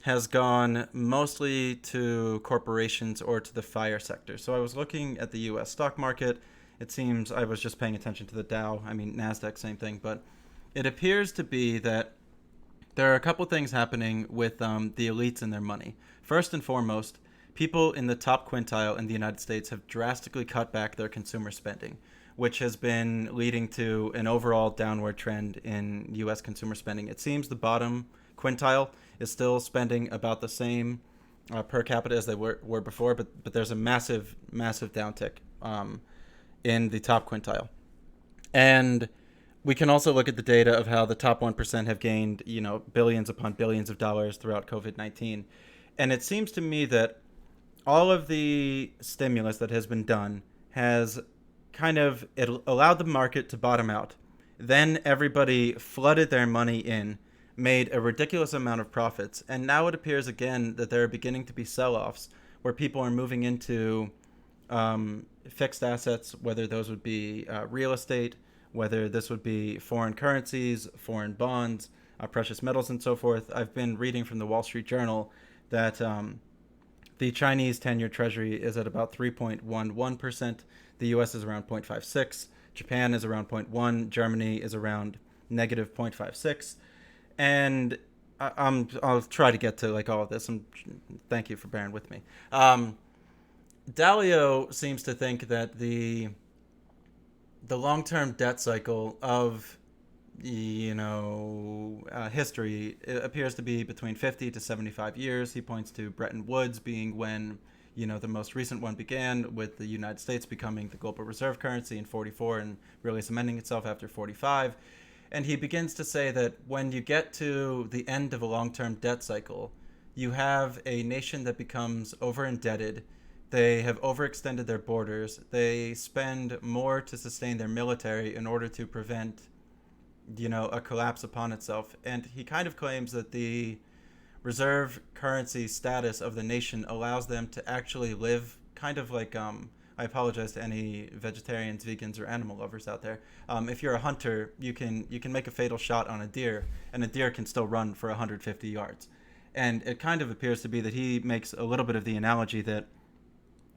has gone mostly to corporations or to the FIRE sector. So I was looking at the U.S. stock market. It seems I was just paying attention to the Dow. NASDAQ, same thing. But it appears to be that there are a couple things happening with the elites and their money. First and foremost, people in the top quintile in the United States have drastically cut back their consumer spending, which has been leading to an overall downward trend in U.S. consumer spending. It seems the bottom quintile is still spending about the same per capita as they were before, but there's a massive downtick in the top quintile. And we can also look at the data of how the top 1% have gained, billions upon billions of dollars throughout COVID-19. And it seems to me that all of the stimulus that has been done has it allowed the market to bottom out. Then everybody flooded their money in, made a ridiculous amount of profits, and now it appears again that there are beginning to be sell-offs where people are moving into fixed assets, whether those would be real estate, whether this would be foreign currencies, foreign bonds, precious metals, and so forth. I've been reading from the Wall Street Journal that the Chinese 10-year treasury is at about 3.11%. The U.S. is around 0.56. Japan is around 0.1. Germany is around negative 0.56. And I'll try to get to all of this. Thank you for bearing with me. Dalio seems to think that the long-term debt cycle of history appears to be between 50 to 75 years. He points to Bretton Woods being when the most recent one began, with the United States becoming the global reserve currency in 44 and really cementing itself after 45. And he begins to say that when you get to the end of a long-term debt cycle, you have a nation that becomes over-indebted. They have overextended their borders. They spend more to sustain their military in order to prevent, a collapse upon itself. And he kind of claims that the reserve currency status of the nation allows them to actually live kind of like I apologize to any vegetarians, vegans, or animal lovers out there. If you're a hunter, you can make a fatal shot on a deer, and a deer can still run for 150 yards. And it kind of appears to be that he makes a little bit of the analogy that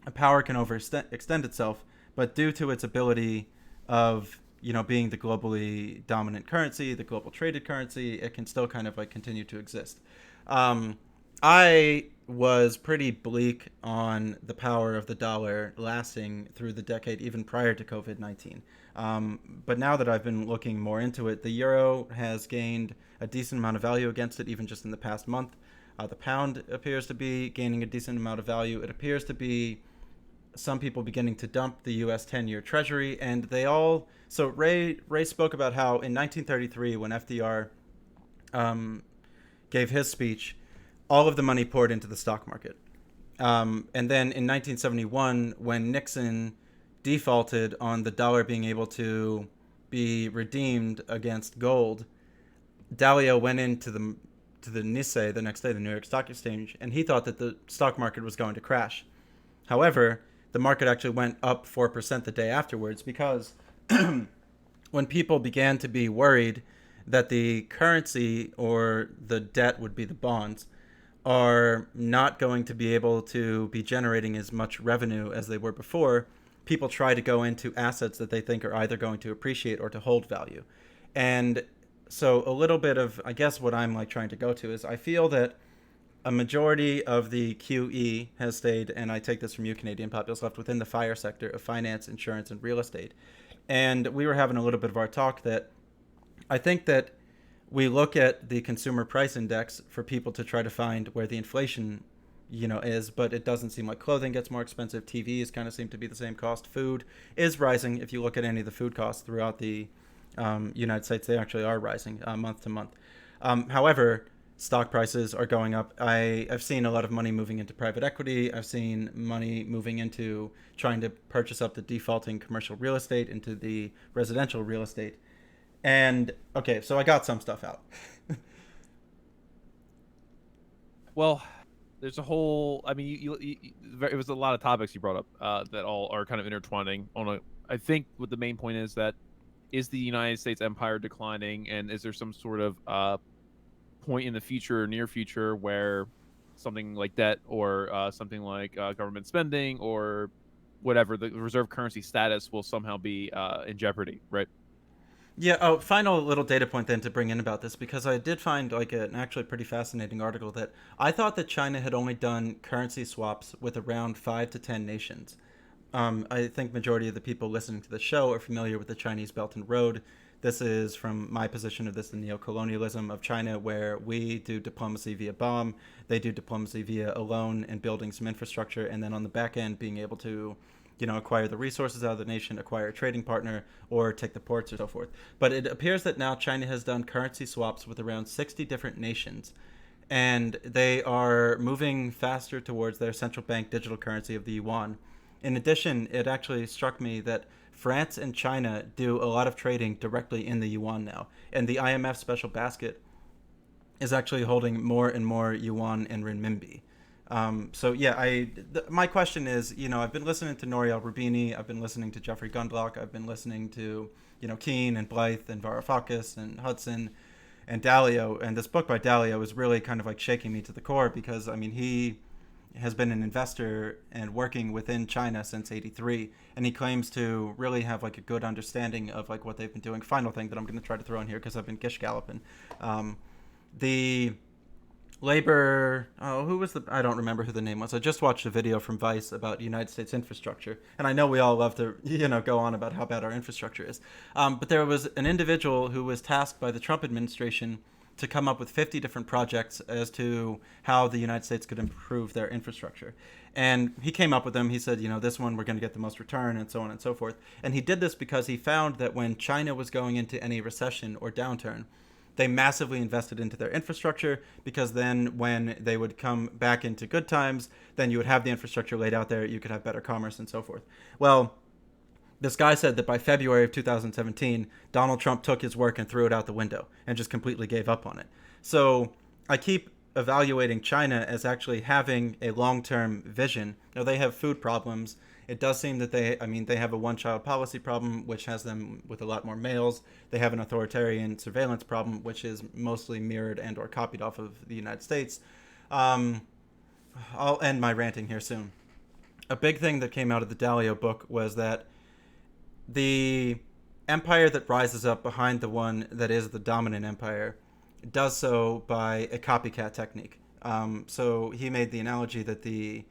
a power can overextend itself, but due to its ability of being the globally dominant currency, the global traded currency, it can still kind of continue to exist. I was pretty bleak on the power of the dollar lasting through the decade, even prior to COVID-19. But now that I've been looking more into it, the euro has gained a decent amount of value against it, even just in the past month. The pound appears to be gaining a decent amount of value. It appears to be some people beginning to dump the U.S. 10-year Treasury, and they all... So Ray spoke about how in 1933, when FDR gave his speech, all of the money poured into the stock market. And then in 1971, when Nixon defaulted on the dollar being able to be redeemed against gold, Dalio went into the Nikkei the next day, the New York Stock Exchange, and he thought that the stock market was going to crash. However, the market actually went up 4% the day afterwards because when people began to be worried that the currency or the debt would be the bonds are not going to be able to be generating as much revenue as they were before, people try to go into assets that they think are either going to appreciate or to hold value. And so a little bit of, I guess what I'm like trying to go to is I feel that a majority of the QE has stayed, and I take this from you, Canadian populace, left within the FIRE sector of finance, insurance, and real estate. And we were having a little bit of our talk that I think that we look at the consumer price index for people to try to find where the inflation is, but it doesn't seem like clothing gets more expensive. TVs kind of seem to be the same cost. Food is rising. If you look at any of the food costs throughout the United States, they actually are rising month to month. However, stock prices are going up. I've seen a lot of money moving into private equity. I've seen money moving into trying to purchase up the defaulting commercial real estate into the residential real estate. And okay, so I got some stuff out. Well, there's a whole. I mean, it was a lot of topics you brought up that all are kind of intertwining. I think what the main point is the United States empire declining, and is there some sort of point in the future or near future where something like debt or something like government spending or whatever the reserve currency status will somehow be in jeopardy, right? Yeah. Oh, final little data point then to bring in about this because I did find like an actually pretty fascinating article that I thought that China had only done currency swaps with around 5 to 10 nations. I think majority of the people listening to the show are familiar with the Chinese Belt and Road. This is from my position of this, the neo-colonialism of China, where we do diplomacy via bomb, they do diplomacy via a loan and building some infrastructure, and then on the back end being able to acquire the resources out of the nation, acquire a trading partner, or take the ports or so forth. But it appears that now China has done currency swaps with around 60 different nations, and they are moving faster towards their central bank digital currency of the yuan. In addition, it actually struck me that France and China do a lot of trading directly in the yuan now, and the IMF special basket is actually holding more and more yuan and renminbi. So yeah, my question is, I've been listening to Nouriel Rubini, I've been listening to Jeffrey Gundlach, I've been listening to, Keane and Blythe and Varoufakis and Hudson and Dalio, and this book by Dalio is really kind of like shaking me to the core because I mean he has been an investor and working within China since '83, and he claims to really have like a good understanding of like what they've been doing. Final thing that I'm going to try to throw in here because I've been gish galloping, the labor. Oh, who was the? I don't remember who the name was. I just watched a video from Vice about United States infrastructure, and I know we all love to go on about how bad our infrastructure is. But there was an individual who was tasked by the Trump administration to come up with 50 different projects as to how the United States could improve their infrastructure. And he came up with them. He said, this one we're going to get the most return and so on and so forth. And he did this because he found that when China was going into any recession or downturn, they massively invested into their infrastructure because then when they would come back into good times, then you would have the infrastructure laid out there. You could have better commerce and so forth. Well, this guy said that by February of 2017, Donald Trump took his work and threw it out the window and just completely gave up on it. So I keep evaluating China as actually having a long-term vision. They have food problems. It does seem that they have a one-child policy problem, which has them with a lot more males. They have an authoritarian surveillance problem, which is mostly mirrored and or copied off of the United States. I'll end my ranting here soon. A big thing that came out of the Dalio book was that the empire that rises up behind the one that is the dominant empire does so by a copycat technique. So he made the analogy that the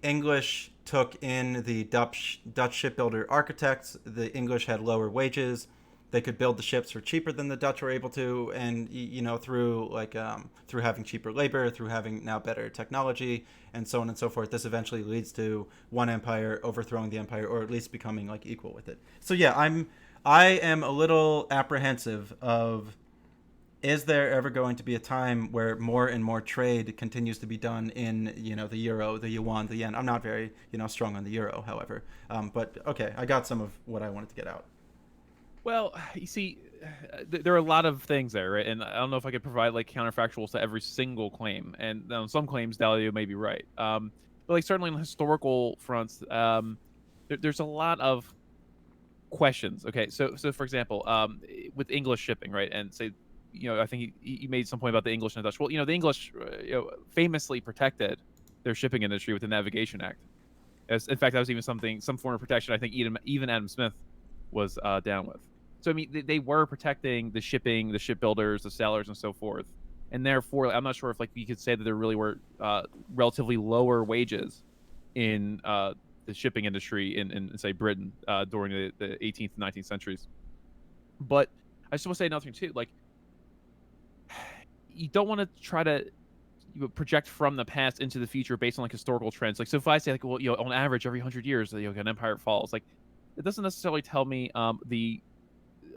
English took in the Dutch shipbuilder architects. The English had lower wages. They could build the ships for cheaper than the Dutch were able to, and through having cheaper labor, through having now better technology, and so on and so forth, this eventually leads to one empire overthrowing the empire, or at least becoming like equal with it. So yeah, I am a little apprehensive of, is there ever going to be a time where more and more trade continues to be done in the euro, the yuan, the yen? I'm not very strong on the euro, however, but okay, I got some of what I wanted to get out. Well, you see, there are a lot of things there, right? And I don't know if I could provide like counterfactuals to every single claim. And on some claims, Dalio may be right. but like certainly on historical fronts, there's a lot of questions. Okay, so for example, with English shipping, right, and say, I think you made some point about the English and Dutch. Well, the English, famously protected their shipping industry with the Navigation Act. As, in fact, that was even some form of protection. I think even Adam Smith was down with. So I mean, they were protecting the shipping, the shipbuilders, the sailors, and so forth. And therefore, I'm not sure if like you could say that there really were relatively lower wages in the shipping industry in say Britain during the 18th and 19th centuries. But I just want to say another thing too. Like, you don't want to try to project from the past into the future based on like historical trends. Like, so if I say like, well, on average every 100 years, an empire falls, like it doesn't necessarily tell me the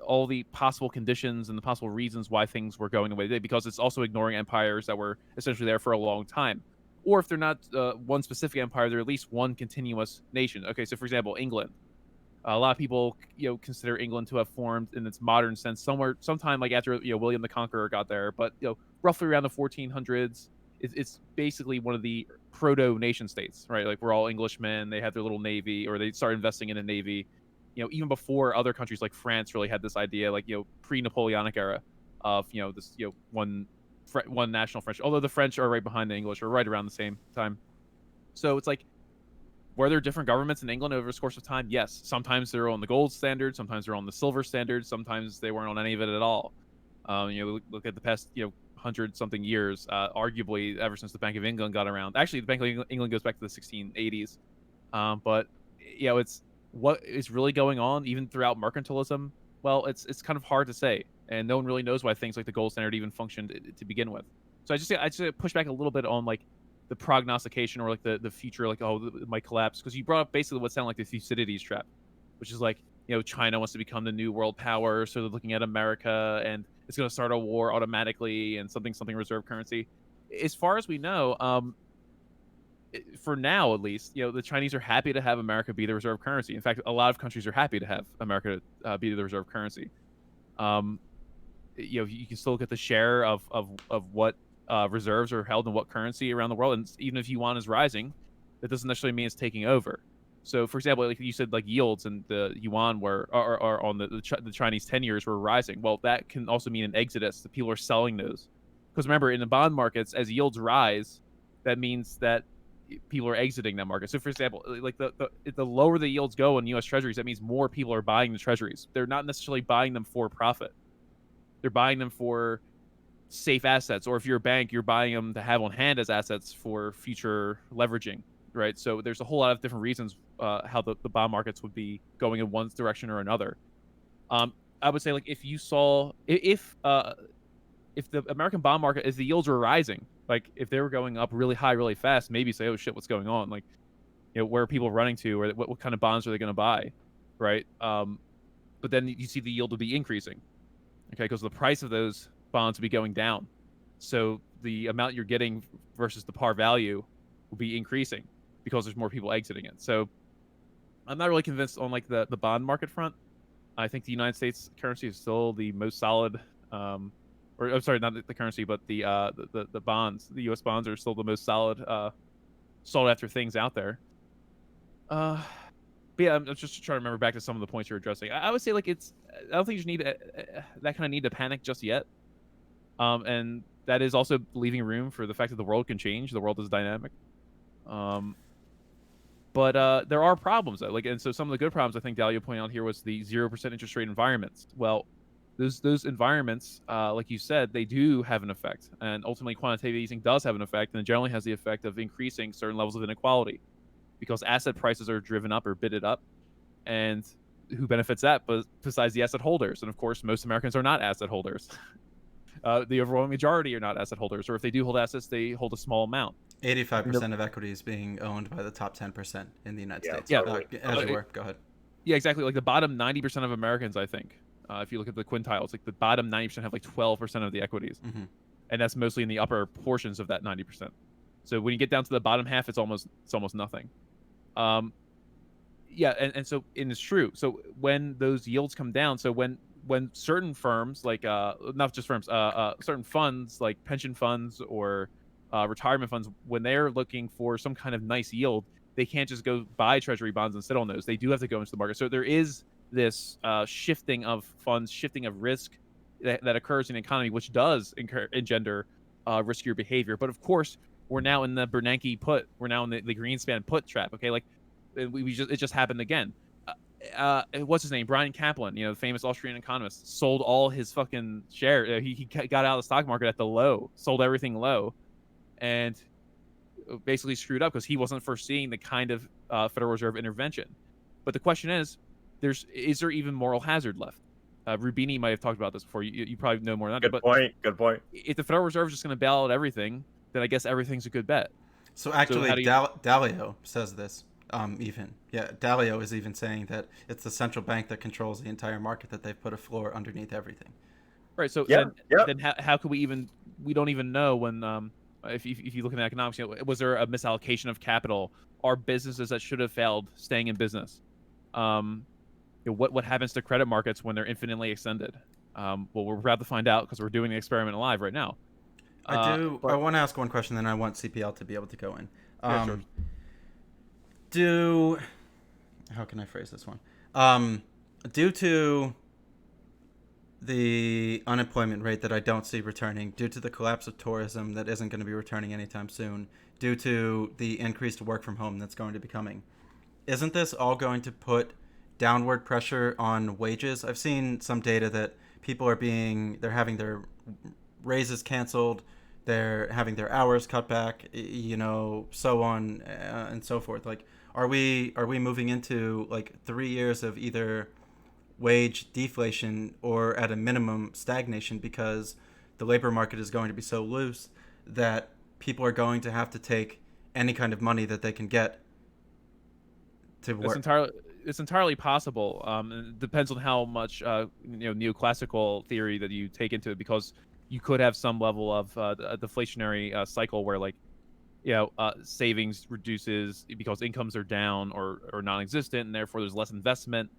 all the possible conditions and the possible reasons why things were going the way they did, because it's also ignoring empires that were essentially there for a long time. Or if they're not one specific empire, they're at least one continuous nation. Okay, so for example, England. A lot of people, consider England to have formed in its modern sense sometime like after William the Conqueror got there, but roughly around the 1400s. It's basically one of the proto nation states, right? Like we're all Englishmen. They had their little navy, or they started investing in a navy. Even before other countries like France really had this idea, like pre-Napoleonic era of this one national French. Although the French are right behind the English, or right around the same time. So it's like, were there different governments in England over the course of time? Yes. Sometimes they're on the gold standard. Sometimes they're on the silver standard. Sometimes they weren't on any of it at all. Look at the past, 100 something years. Arguably, ever since the Bank of England got around. Actually, the Bank of England goes back to the 1680s. But it's what is really going on even throughout mercantilism. Well, it's kind of hard to say, and no one really knows why things like the gold standard even functioned to begin with. So I just push back a little bit on like the prognostication, or like the future, like, oh, it might collapse, because you brought up basically what sounded like the Thucydides trap, which is like, China wants to become the new world power, so they're looking at America, and it's going to start a war automatically, and something reserve currency. As far as we know, for now at least, the Chinese are happy to have America be the reserve currency. In fact, a lot of countries are happy to have America be the reserve currency. You can still look at the share of what reserves are held in what currency around the world, and even if yuan is rising, that doesn't necessarily mean it's taking over. So, for example, like you said, like yields and the yuan are on the Chinese 10 years were rising. Well, that can also mean an exodus. The people are selling those, because remember, in the bond markets, as yields rise, that means that people are exiting that market. So, for example, like the lower the yields go in U.S. Treasuries, that means more people are buying the Treasuries. They're not necessarily buying them for profit. They're buying them for safe assets, or if you're a bank, you're buying them to have on hand as assets for future leveraging, right? So there's a whole lot of different reasons how the bond markets would be going in one direction or another. I would say, like, if you saw if the American bond market, as the yields were rising, like if they were going up really high really fast, maybe say, oh shit, what's going on? Like, where are people running to, or what kind of bonds are they going to buy, right? But then you see the yield would be increasing, okay, because the price of those bonds would be going down. So the amount you're getting versus the par value will be increasing because there's more people exiting it. So I'm not really convinced on like the bond market front. I think the United States currency is still the most solid, or I'm sorry, not the currency, but the bonds. The U.S. bonds are still the most solid, sought after things out there. But yeah, I'm just trying to remember back to some of the points you're addressing. I would say like I don't think you need that kind of need to panic just yet. And that is also leaving room for the fact that the world can change. The world is dynamic. But there are problems though. Like, and so some of the good problems I think Dahlia pointed out here was the 0% interest rate environments. Well, those environments, like you said, they do have an effect, and ultimately quantitative easing does have an effect, and it generally has the effect of increasing certain levels of inequality, because asset prices are driven up or bidded up, and who benefits that but besides the asset holders? And of course, most Americans are not asset holders. The overwhelming majority are not asset holders, or if they do hold assets, they hold a small amount. 85% of equity is being owned by the top 10% in the United States. Yeah, as you were. Go ahead. Yeah, exactly. Like the bottom 90% of Americans, I think, if you look at the quintiles, like the bottom 90% have like 12% of the equities, and that's mostly in the upper portions of that 90%. So when you get down to the bottom half, it's almost nothing. Yeah, and it's true. So when those yields come down, so when certain firms, like not just firms, certain funds like pension funds or retirement funds, when they're looking for some kind of nice yield, they can't just go buy treasury bonds and sit on those. They do have to go into the market. So there is this shifting of funds, shifting of risk that occurs in the economy, which does engender riskier behavior. But of course, we're now in the Bernanke put. We're now in the Greenspan put trap. Okay, like it just happened again. What's his name? Brian Kaplan, the famous Austrian economist, sold all his fucking share. He got out of the stock market at the low, sold everything low, and basically screwed up because he wasn't foreseeing the kind of Federal Reserve intervention. But the question is there even moral hazard left? Rubini might have talked about this before. You probably know more than that. Good point. Good point. If the Federal Reserve is just going to bail out everything, then I guess everything's a good bet. So actually, Dalio says this. Dalio is even saying that it's the central bank that controls the entire market, that they've put a floor underneath everything. Right. So then how could we don't even know when if you look at economics, was there a misallocation of capital? Are businesses that should have failed staying in business? What happens to credit markets when they're infinitely extended? Well, we're about to find out because we're doing the experiment live right now. I want to ask one question, then I want CPL to be able to go in. Sure. How can I phrase this one? Due to the unemployment rate that I don't see returning, due to the collapse of tourism that isn't going to be returning anytime soon, due to the increased work from home that's going to be coming, isn't this all going to put downward pressure on wages? I've seen some data that people they're having their raises canceled, they're having their hours cut back, so on and so forth. Like, are we moving into like 3 years of either wage deflation or at a minimum stagnation, because the labor market is going to be so loose that people are going to have to take any kind of money that they can get to work? It's entirely possible. It depends on how much neoclassical theory that you take into it, because you could have some level of a deflationary cycle where savings reduces because incomes are down or non-existent, and therefore there's less investment,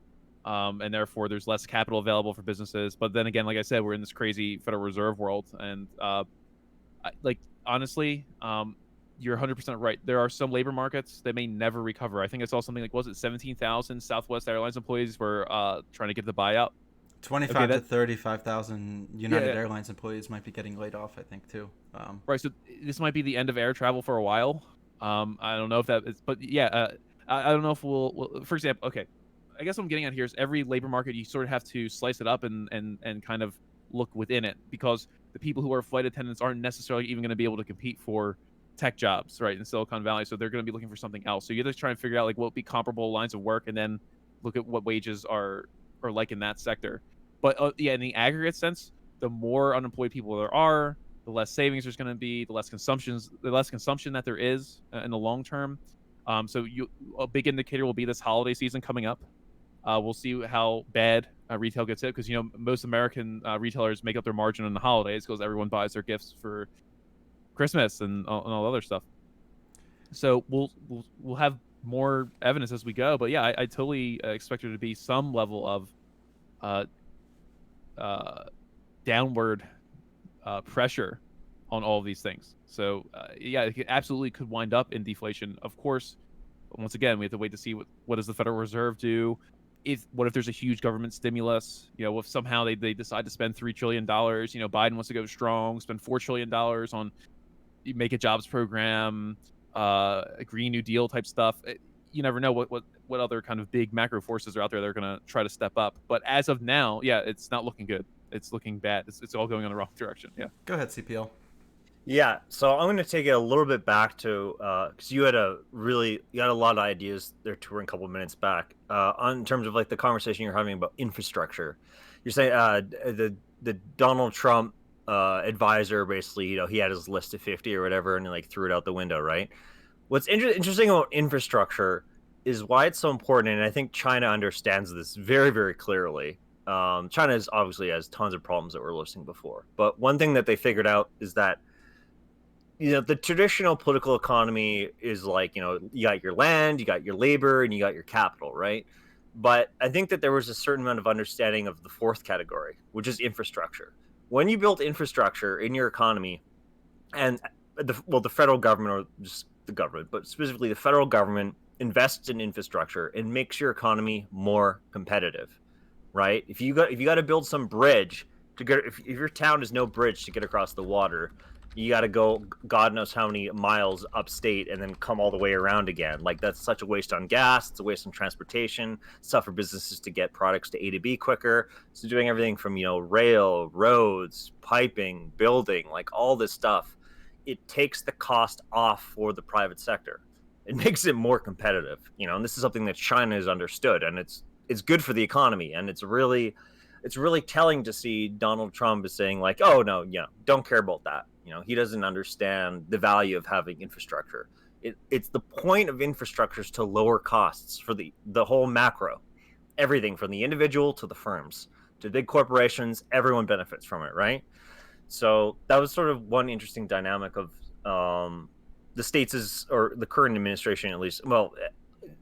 and therefore there's less capital available for businesses. But then again, like I said, we're in this crazy Federal Reserve world, and honestly, you're 100% right. There are some labor markets that may never recover. I think I saw something like, was it 17,000 Southwest Airlines employees were trying to get the buyout? 25 to 35,000 United Airlines employees might be getting laid off, I think, too. Right, so this might be the end of air travel for a while. I don't know if that is, but I don't know if we'll, for example, okay, I guess what I'm getting at here is every labor market, you sort of have to slice it up and kind of look within it, because the people who are flight attendants aren't necessarily even going to be able to compete for tech jobs, right, in Silicon Valley. So they're going to be looking for something else. So you have to try and figure out like what would be comparable lines of work, and then look at what wages are like in that sector. But in the aggregate sense, the more unemployed people there are, the less savings there's going to be, the less consumption that there is in the long term. So a big indicator will be this holiday season coming up. We'll see how bad retail gets hit, because most American retailers make up their margin on the holidays because everyone buys their gifts for Christmas and all other stuff. So we'll have more evidence as we go. But yeah, I totally expect there to be some level of downward pressure on all of these things. So it absolutely could wind up in deflation. Of course, once again, we have to wait to see what does the Federal Reserve do. What if there's a huge government stimulus? If somehow they decide to spend $3 trillion, Biden wants to go strong, spend $4 trillion on make a jobs program, a Green New Deal type stuff. You never know what other kind of big macro forces are out there that are going to try to step up. But as of now, it's not looking good. It's looking bad. It's all going in the wrong direction. Yeah. Go ahead, CPL. Yeah, so I'm going to take it a little bit back to because you had a lot of ideas there to a couple of minutes back in terms of like the conversation you're having about infrastructure. You're saying the Donald Trump advisor, basically, he had his list of 50 or whatever, and he like threw it out the window, right? What's interesting about infrastructure is why it's so important, and I think China understands this very, very clearly. China obviously has tons of problems that we're listing before, but one thing that they figured out is that the traditional political economy is like, you got your land, you got your labor, and you got your capital, right? But I think that there was a certain amount of understanding of the fourth category, which is infrastructure. When you build infrastructure in your economy, and the federal government, or just the government, but specifically the federal government, invests in infrastructure and makes your economy more competitive, right? If you got to build some bridge to get, if your town has no bridge to get across the water, you got to go God knows how many miles upstate and then come all the way around again. Like, that's such a waste on gas. It's a waste on transportation. It's tough for businesses to get products to A to B quicker. So doing everything from, rail, roads, piping, building, like all this stuff, it takes the cost off for the private sector. It makes it more competitive, and this is something that China has understood, and it's good for the economy, and it's really telling to see Donald Trump is saying, like, oh no, don't care about that. He doesn't understand the value of having infrastructure. It's the point of infrastructure is to lower costs for the whole macro, everything from the individual to the firms to big corporations. Everyone benefits from it, right? So that was sort of one interesting dynamic of the states, or the current administration, at least. Well,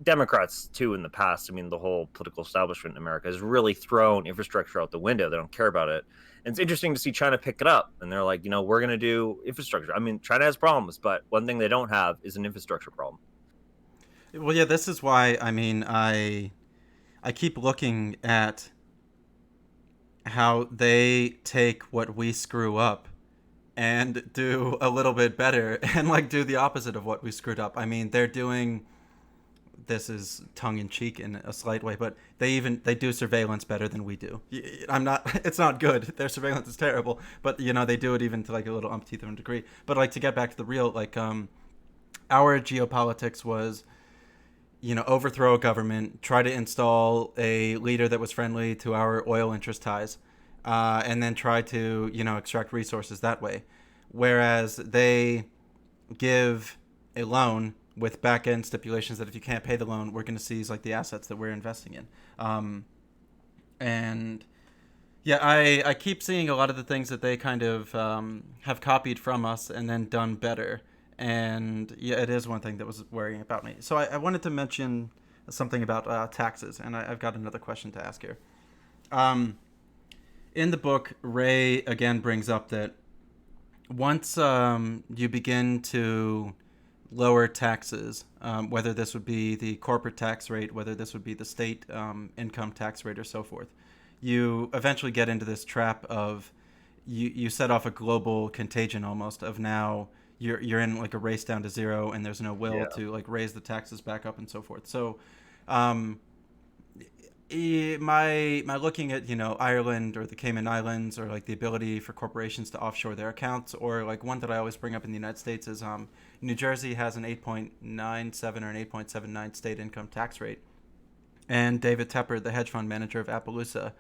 Democrats too in the past. I mean, the whole political establishment in America has really thrown infrastructure out the window. They don't care about it. And it's interesting to see China pick it up. And they're like, we're going to do infrastructure. I mean, China has problems, but one thing they don't have is an infrastructure problem. Well, yeah, this is why, I mean, I keep looking at how they take what we screw up and do a little bit better and like do the opposite of what we screwed up. I mean, they're doing, this is tongue in cheek in a slight way, but they do surveillance better than we do. I'm not it's not good. Their surveillance is terrible, but they do it even to like a little umpteenth of a degree. But like, to get back to the real, like, our geopolitics was, overthrow a government, try to install a leader that was friendly to our oil interest ties, and then try to, extract resources that way. Whereas they give a loan with back end stipulations that if you can't pay the loan, we're going to seize like the assets that we're investing in. And yeah, I keep seeing a lot of the things that they kind of have copied from us and then done better. And yeah, it is one thing that was worrying about me. So I wanted to mention something about taxes, and I've got another question to ask here. In the book, Ray again brings up that once you begin to lower taxes, whether this would be the corporate tax rate, whether this would be the state income tax rate, or so forth, you eventually get into this trap of you set off a global contagion almost of now you're in like a race down to zero, and there's no will Yeah. to like raise the taxes back up and so forth. So um, my looking at Ireland or the Cayman Islands, or like the ability for corporations to offshore their accounts, or like one that I always bring up in the United States is New Jersey has an 8.97 or an 8.79 state income tax rate, and David Tepper, the hedge fund manager of Appaloosa,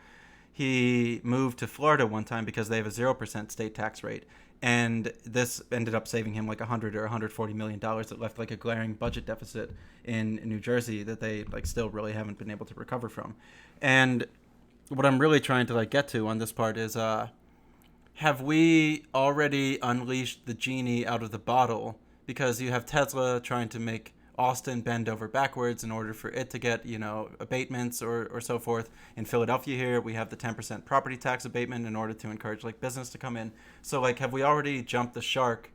he moved to Florida one time because they have a 0% state tax rate, and this ended up saving him like 100 or 140 million dollars. That left like a glaring budget deficit in New Jersey that they like still really haven't been able to recover from. And what I'm really trying to like get to on this part is have we already unleashed the genie out of the bottle? Because you have Tesla trying to make Austin bend over backwards in order for it to get, abatements or so forth. In Philadelphia here, we have the 10% property tax abatement in order to encourage like business to come in. So like, have we already jumped the shark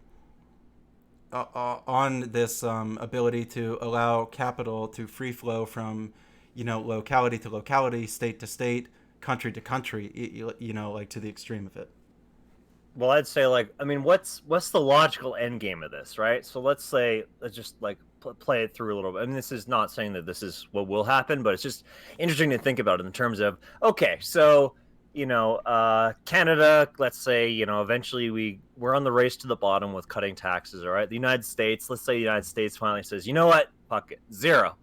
on this ability to allow capital to free flow from, locality to locality, state to state, country to country, like to the extreme of it? Well, I'd say, like, I mean, what's the logical end game of this, right? So let's just like play it through a little bit. I mean, this is not saying that this is what will happen, but it's just interesting to think about it in terms of, okay, so Canada, let's say, eventually we're on the race to the bottom with cutting taxes. All right, the United States, let's say the United States finally says, you know what, fuck it, zero.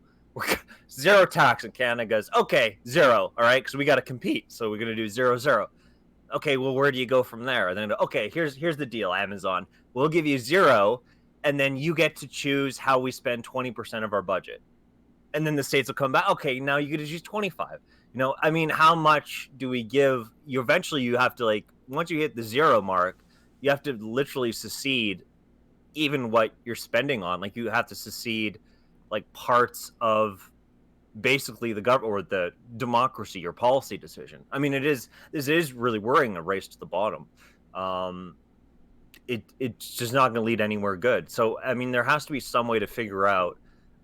Zero tax, and Canada goes, okay, zero. All right, because we got to compete, so we're gonna do 0-0. Okay, well, where do you go from there? And then, okay, here's the deal, Amazon. We'll give you zero, and then you get to choose how we spend 20% of our budget. And then the states will come back. Okay, now you get to choose 25. I mean, how much do we give? Eventually you have to, like, once you hit the zero mark, you have to literally secede even what you're spending on. Like, you have to secede like parts of basically the government or the democracy or policy decision. I mean, this is really worrying, a race to the bottom. it's just not going to lead anywhere good. So I mean, there has to be some way to figure out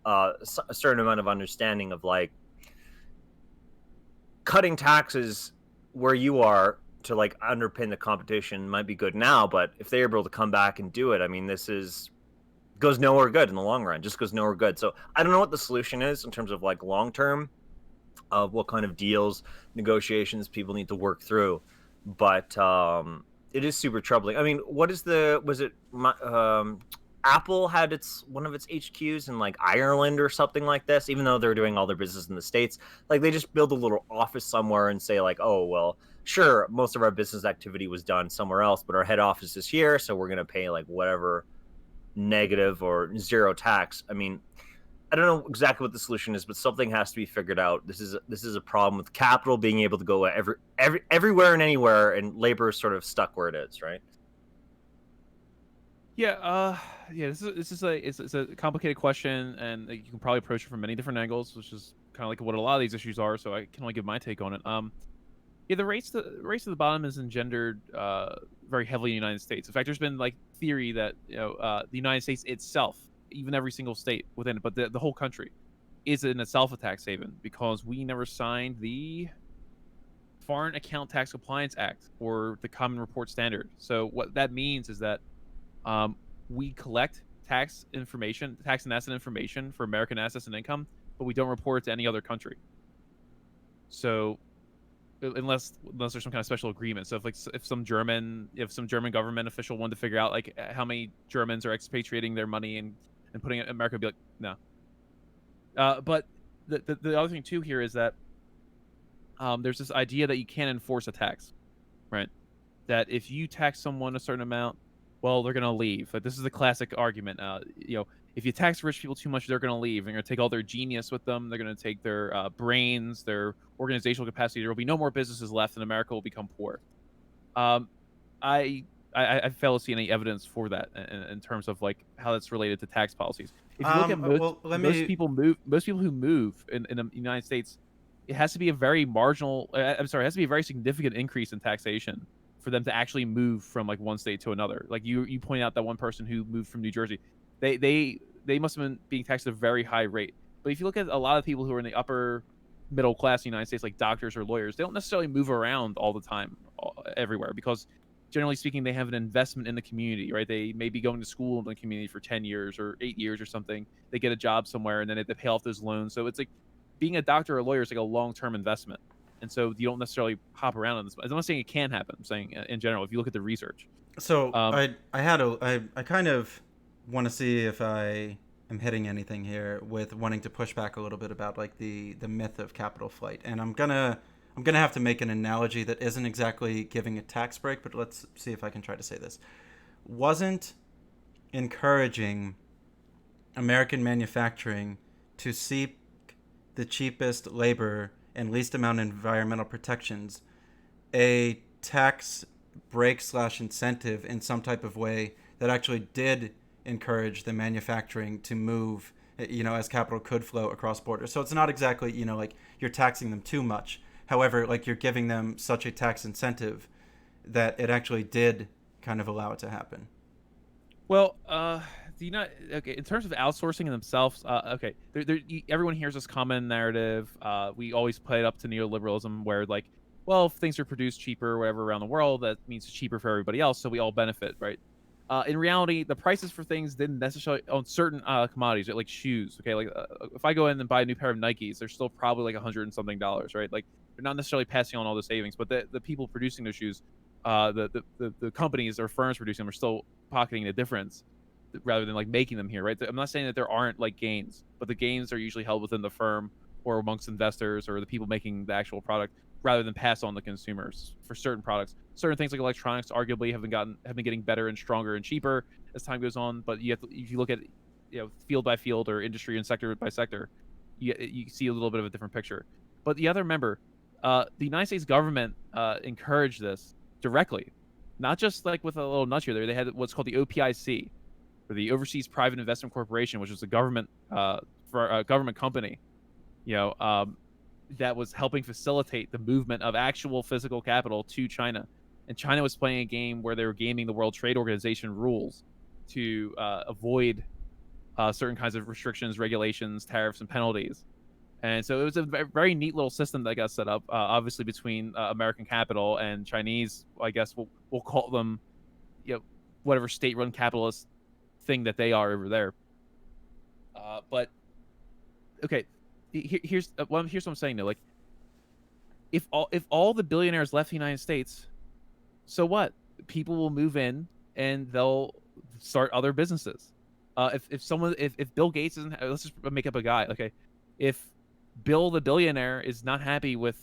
a certain amount of understanding of like cutting taxes where you are to like underpin the competition might be good now, but if they're able to come back and do it, I mean, this is goes nowhere good in the long run. Just goes nowhere good. So I don't know what the solution is in terms of like long term of what kind of deals, negotiations people need to work through, but it is super troubling. I mean, what is the was it Apple had its one of its HQs in like Ireland or something like this, even though they're doing all their business in the States. Like they just build a little office somewhere and say like, oh well, sure, most of our business activity was done somewhere else, but our head office is here, so we're gonna pay like whatever negative or zero tax. I mean, I don't know exactly what the solution is, but something has to be figured out. This is a problem with capital being able to go everywhere and anywhere, and labor is sort of stuck where it is, right? Yeah, yeah. This is it's a complicated question, and you can probably approach it from many different angles, which is kind of like what a lot of these issues are. So I can only give my take on it. Yeah, the race to the bottom is engendered very heavily in the United States. In fact, there's been like theory that the United States itself, even every single state within it, but the whole country, is in itself a tax haven because we never signed the Foreign Account Tax Compliance Act or the Common Report Standard. So what that means is that we collect tax and asset information for American assets and income, but we don't report it to any other country. So unless there's some kind of special agreement. So if some German government official wanted to figure out like how many Germans are expatriating their money and putting it in America, would be like no. But the other thing too here is that there's this idea that you can't enforce a tax, right? That if you tax someone a certain amount, well, they're gonna leave. Like, this is the classic argument. If you tax rich people too much, they're gonna leave. They're gonna take all their genius with them. They're gonna take their brains, their organizational capacity. There will be no more businesses left, and America will become poor. Um, I I fail to see any evidence for that in terms of like how that's related to tax policies. If you look at Well, let me. most people who move in the United States, it has to be a very marginal. I'm sorry, it has to be a very significant increase in taxation for them to actually move from like one state to another. Like you point out that one person who moved from New Jersey, they must have been being taxed at a very high rate. But if you look at a lot of people who are in the upper middle class in the United States, like doctors or lawyers, they don't necessarily move around all the time everywhere because generally speaking, they have an investment in the community, right? They may be going to school in the community for 10 years or 8 years or something. They get a job somewhere and then they have to pay off those loans. So it's like being a doctor or a lawyer is like a long-term investment. And so you don't necessarily hop around on this. I'm not saying it can happen. I'm saying in general, if you look at the research. So I kind of want to see if I am hitting anything here with wanting to push back a little bit about like the myth of capital flight, and I'm gonna have to make an analogy that isn't exactly giving a tax break, but let's see if I can try to say this. Wasn't encouraging American manufacturing to seek the cheapest labor and least amount of environmental protections a tax break slash incentive in some type of way that actually did encourage the manufacturing to move, as capital could flow across borders. So it's not exactly, like you're taxing them too much. However, like you're giving them such a tax incentive that it actually did kind of allow it to happen. Well, do you not okay in terms of outsourcing themselves? Okay, everyone hears this common narrative. We always play it up to neoliberalism, where like, well, if things are produced cheaper or whatever around the world, that means it's cheaper for everybody else, so we all benefit, right? In reality, the prices for things didn't necessarily on certain commodities, right? Like shoes. Okay, like if I go in and buy a new pair of Nikes, they're still probably like $100 and something, right? Like they're not necessarily passing on all the savings, but the people producing those shoes, the companies or firms producing them are still pocketing the difference rather than like making them here, right? I'm not saying that there aren't like gains, but the gains are usually held within the firm or amongst investors or the people making the actual product rather than pass on to consumers for certain products. Certain things like electronics arguably have been getting better and stronger and cheaper as time goes on. But if you look at field by field or industry and sector by sector, you see a little bit of a different picture. But you have to remember, the United States government encouraged this directly, not just like with a little nudge here. They had what's called the OPIC, or the Overseas Private Investment Corporation, which was a government for a government company, that was helping facilitate the movement of actual physical capital to China. and China was playing a game where they were gaming the World Trade Organization rules to avoid certain kinds of restrictions, regulations, tariffs, and penalties. And so it was a very neat little system that got set up, obviously between American capital and Chinese. I guess we'll call them, whatever state-run capitalist thing that they are over there. But okay, here's what I'm saying though. Like, if all the billionaires left the United States, so what? People will move in and they'll start other businesses. If Bill Gates isn't, let's just make up a guy. Okay, if Bill the billionaire is not happy with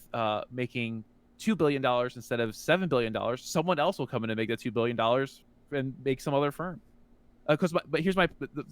making $2 billion instead of $7 billion, someone else will come in and make that $2 billion and make some other firm. But here's the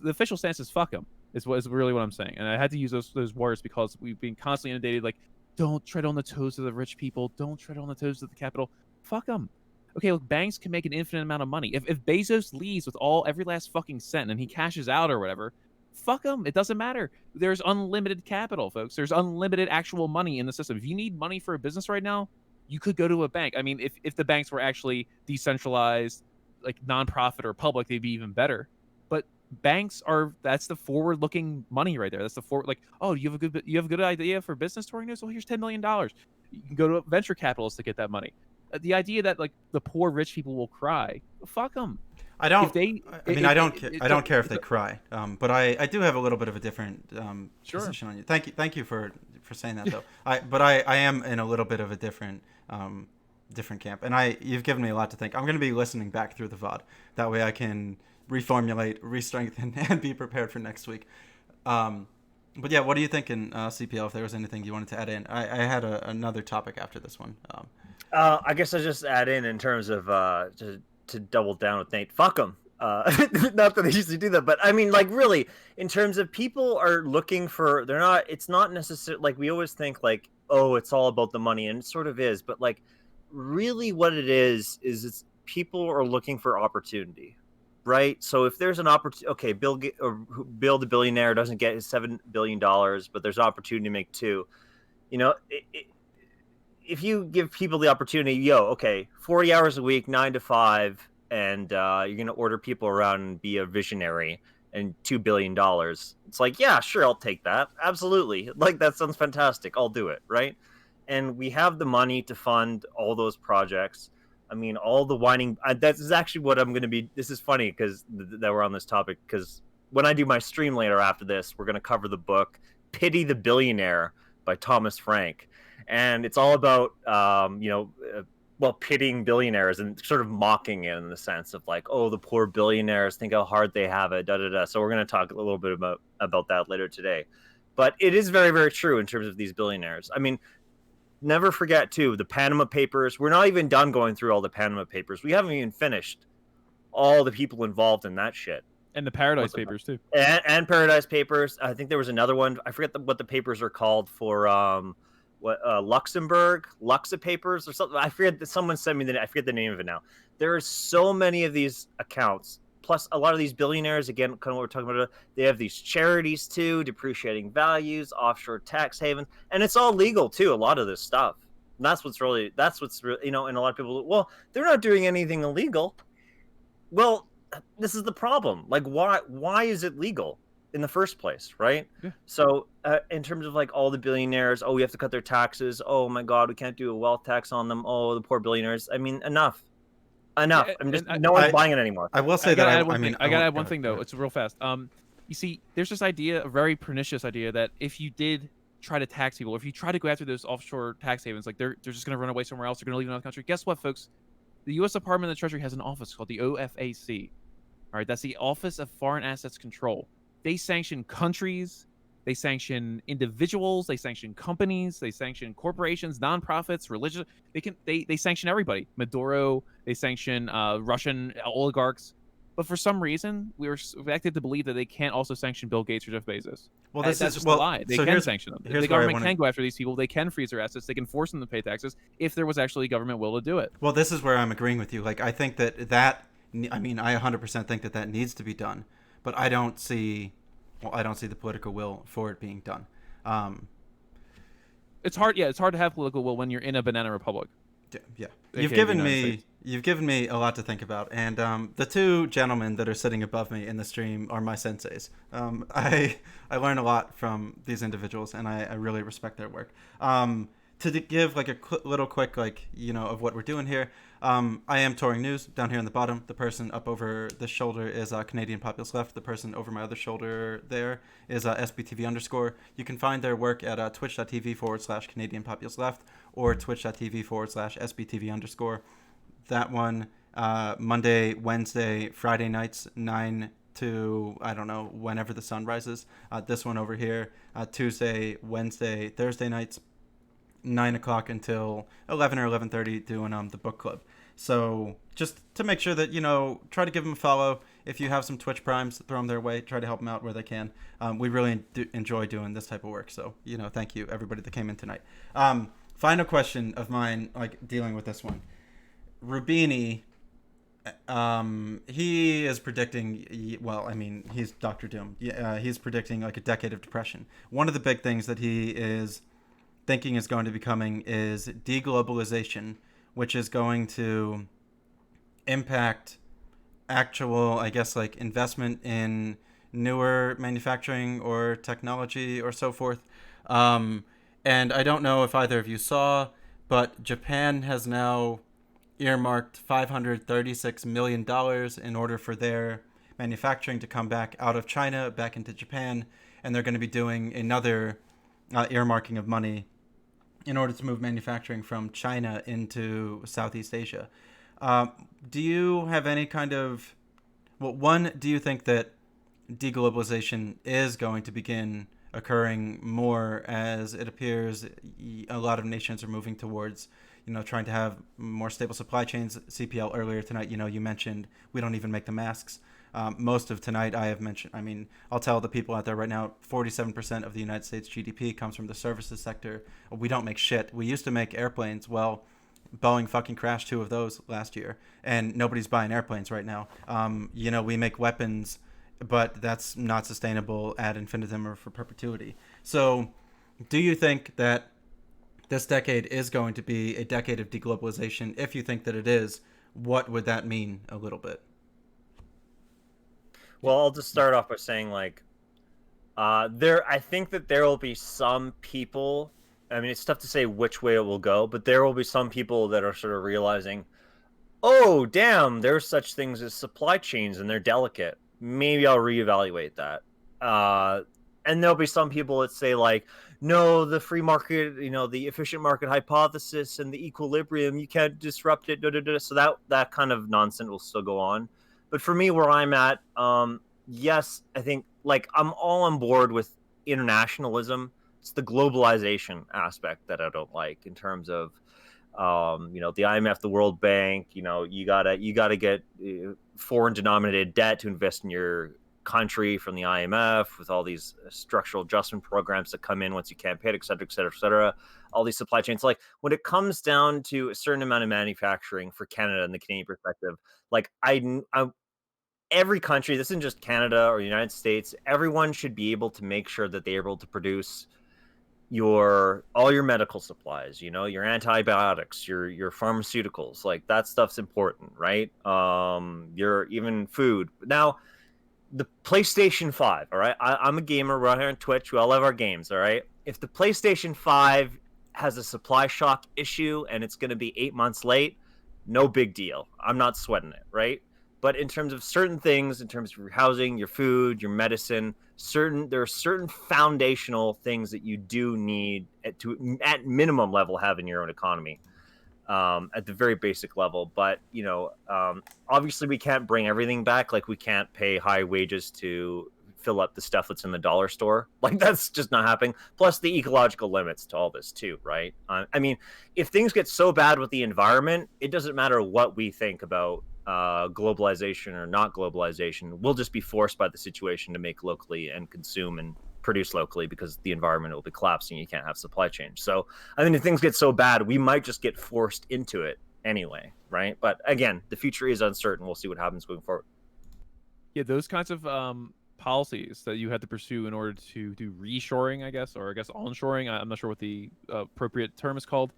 official stance is fuck him is really what I'm saying, and I had to use those words because we've been constantly inundated like, don't tread on the toes of the rich people, don't tread on the toes of the capital. Fuck them. Okay, look, banks can make an infinite amount of money. If Bezos leaves with every last fucking cent and he cashes out or whatever, fuck him. It doesn't matter. There's unlimited capital, folks. There's unlimited actual money in the system. If you need money for a business right now, you could go to a bank. I mean, if the banks were actually decentralized, like nonprofit or public, they'd be even better. But banks that's the forward-looking money right there. That's the forward, like, oh, you have a good idea for business touring news? Well, here's $10 million. You can go to a venture capitalist to get that money. The idea that like the poor rich people will cry, fuck them. I don't. I don't care if they cry. But I do have a little bit of a different position on you. Thank you for saying that though. I am in a little bit of a different camp, and you've given me a lot to think. I'm going to be listening back through the VOD. That way I can reformulate, re-strengthen, and be prepared for next week. But yeah, what do you think in CPL? If there was anything you wanted to add in, I had another topic after this one. I guess I'll just add in terms of to double down with Nate. Fuck them. Not that they usually do that, but I mean, like, really, in terms of people are looking for, it's not necessarily like we always think like, oh, it's all about the money, and it sort of is, but like, really, what it is it's people are looking for opportunity, right? So if there's an opportunity, okay, Bill the billionaire doesn't get his $7 billion, but there's an opportunity to make $2. If you give people the opportunity, okay, 40 hours a week, 9 to 5, and you're going to order people around and be a visionary and $2 billion. It's like, yeah, sure, I'll take that. Absolutely. Like, that sounds fantastic. I'll do it, right? And we have the money to fund all those projects. I mean, all the whining, that is actually what I'm going to be. This is funny because that we're on this topic, because when I do my stream later after this, we're going to cover the book Pity the Billionaire by Thomas Frank. And it's all about, pitying billionaires and sort of mocking it in the sense of like, oh, the poor billionaires, think how hard they have it, da-da-da. So we're going to talk a little bit about that later today. But it is very, very true in terms of these billionaires. I mean, never forget, too, the Panama Papers. We're not even done going through all the Panama Papers. We haven't even finished all the people involved in that shit. And the Paradise Papers, too. And Paradise Papers. I think there was another one. I forget what the papers are called for... Luxembourg, Luxa Papers or something. I forget that someone sent me I forget the name of it now. There are so many of these accounts. Plus, a lot of these billionaires, again, kind of what we're talking about, they have these charities too, depreciating values, offshore tax havens, and it's all legal too. A lot of this stuff. And that's what's really, and a lot of people, well, they're not doing anything illegal. Well, this is the problem. Like, why is it legal in the first place, right? Yeah. So in terms of like all the billionaires, we have to cut their taxes. Oh my God, we can't do a wealth tax on them. Oh, the poor billionaires. I mean, enough. Yeah, no one's buying it anymore. I will say I gotta add one thing though. It's real fast. You see, there's this idea, a very pernicious idea, that if you did try to tax people, if you try to go after those offshore tax havens, like they're just gonna run away somewhere else, they're gonna leave another country. Guess what, folks? The U.S. Department of the Treasury has an office called the OFAC. All right, that's the Office of Foreign Assets Control. They sanction countries, they sanction individuals, they sanction companies, they sanction corporations, nonprofits, religious. They sanction everybody. Maduro, they sanction Russian oligarchs. But for some reason, we were expected to believe that they can't also sanction Bill Gates or Jeff Bezos. Well, that's just a lie. They can sanction them. The government can go after these people. They can freeze their assets. They can force them to pay taxes if there was actually government will to do it. Well, this is where I'm agreeing with you. Like, I think I 100% think that needs to be done. But I don't see the political will for it being done. It's hard. Yeah, it's hard to have political will when you're in a banana republic. Yeah. You've given me You've given me a lot to think about, and the two gentlemen that are sitting above me in the stream are my senseis. I learn a lot from these individuals, and I really respect their work. Give like a little quick of what we're doing here. I am touring news down here in the bottom. The person up over this shoulder is Canadian Populist Left. The person over my other shoulder there is SBTV underscore. You can find their work at twitch.tv/Canadian Populist Left or twitch.tv/SBTV underscore. That one, Monday, Wednesday, Friday nights, 9 to, I don't know, whenever the sun rises. This one over here, Tuesday, Wednesday, Thursday nights, 9 o'clock until 11 or 11:30, doing the book club. So just to make sure that, try to give them a follow. If you have some Twitch primes, throw them their way. Try to help them out where they can. We really enjoy doing this type of work. So, thank you, everybody that came in tonight. Final question of mine, dealing with this one. Rubini, he is predicting, well, I mean, he's Dr. Doom. He's predicting like a decade of depression. One of the big things that he is thinking is going to be coming is DeGlobalization, which is going to impact actual, I guess, like investment in newer manufacturing or technology or so forth. And I don't know if either of you saw, but Japan has now earmarked $536 million in order for their manufacturing to come back out of China, back into Japan, and they're going to be doing another earmarking of money in order to move manufacturing from China into Southeast Asia. Do you have any kind of... Well, one, do you think that deglobalization is going to begin occurring more as it appears a lot of nations are moving towards trying to have more stable supply chains? CPL earlier tonight, you mentioned we don't even make the masks. Most of tonight I have mentioned, I mean, I'll tell the people out there right now, 47% of the United States GDP comes from the services sector. We don't make shit. We used to make airplanes. Well, Boeing fucking crashed 2 of those last year, and nobody's buying airplanes right now. We make weapons, but that's not sustainable ad infinitum or for perpetuity. So do you think that this decade is going to be a decade of deglobalization? If you think that it is, what would that mean a little bit? Well, I'll just start off by saying, I think that there will be some people. I mean, it's tough to say which way it will go, but there will be some people that are sort of realizing, oh, damn, there's such things as supply chains and they're delicate. Maybe I'll reevaluate that. And there'll be some people that say, no, the free market, the efficient market hypothesis and the equilibrium, you can't disrupt it. So that kind of nonsense will still go on. But for me, where I'm at, yes, I think I'm all on board with internationalism. It's the globalization aspect that I don't like in terms of, the IMF, the World Bank. You gotta get foreign denominated debt to invest in your country from the IMF, with all these structural adjustment programs that come in once you can't pay it, et cetera, et cetera, et cetera. All these supply chains. When it comes down to a certain amount of manufacturing for Canada and the Canadian perspective, I every country, this isn't just Canada or the United States, everyone should be able to make sure that they're able to produce all your medical supplies, your antibiotics, your pharmaceuticals. That stuff's important, right? Your even food. Now, the PlayStation 5, all right? I'm a gamer. We're out here on Twitch. We all love our games, all right? If the PlayStation 5 has a supply shock issue and it's going to be 8 months late, no big deal. I'm not sweating it, right? But in terms of certain things, in terms of your housing, your food, your medicine, there are certain foundational things that you do need at minimum level have in your own economy, at the very basic level. But obviously we can't bring everything back. We can't pay high wages to fill up the stuff that's in the dollar store. That's just not happening. Plus the ecological limits to all this too, right? I mean, if things get so bad with the environment, it doesn't matter what we think about globalization or not globalization. We'll just be forced by the situation to make locally and consume and produce locally, because the environment will be collapsing. You can't have supply chain. So I mean, if things get so bad, we might just get forced into it anyway, right? But again, the future is uncertain. We'll see what happens going forward. Yeah, those kinds of policies that you had to pursue in order to do reshoring, I guess, or I guess onshoring. I'm not sure what the appropriate term is called.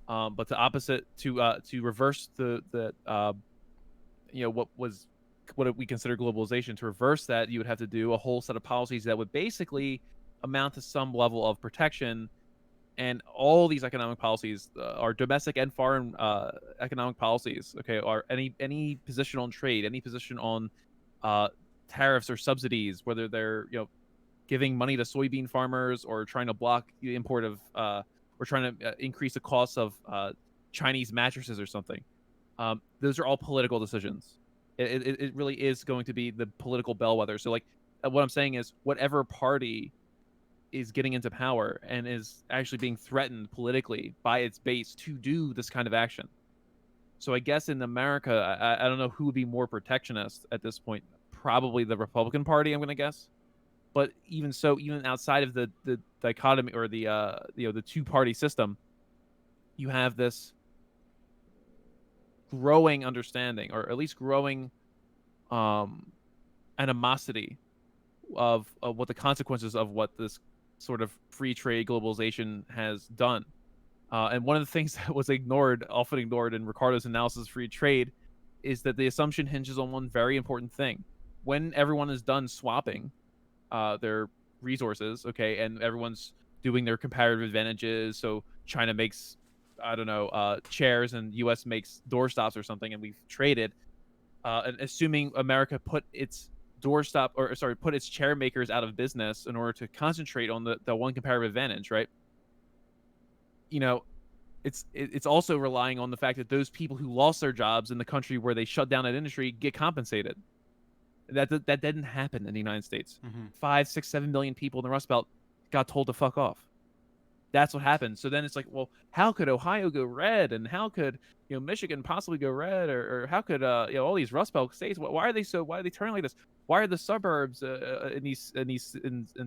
But the opposite to reverse what we consider globalization, to reverse that, you would have to do a whole set of policies that would basically amount to some level of protection. And all these economic policies are domestic and foreign economic policies. Okay, are any position on trade, any position on uh, tariffs or subsidies, whether they're giving money to soybean farmers or trying to block the import of or trying to increase the cost of Chinese mattresses or something. Those are all political decisions. It really is going to be the political bellwether. So, like, what I'm saying is, whatever party is getting into power and is actually being threatened politically by its base to do this kind of action. So, I guess in America, I don't know who would be more protectionist at this point. Probably the Republican Party, I'm going to guess. But even so, even outside of the dichotomy or the two party system, you have this growing understanding, or at least growing um, animosity of what the consequences of what this sort of free trade globalization has done. And one of the things that was often ignored in Ricardo's analysis of free trade, is that the assumption hinges on one very important thing. When everyone is done swapping their resources, okay, and everyone's doing their comparative advantages, so China makes, I don't know, chairs, and US makes doorstops or something, and we've traded, and assuming America put its put its chair makers out of business in order to concentrate on the one comparative advantage, right? You know, it's also relying on the fact that those people who lost their jobs in the country where they shut down that industry get compensated. That didn't happen in the United States. Mm-hmm. 5, 6, 7 million people in the Rust Belt got told to fuck off. That's what happened. So then it's like, well, how could Ohio go red, and how could Michigan possibly go red, or how could all these Rust Belt states? Why are they turning like this? Why are the suburbs in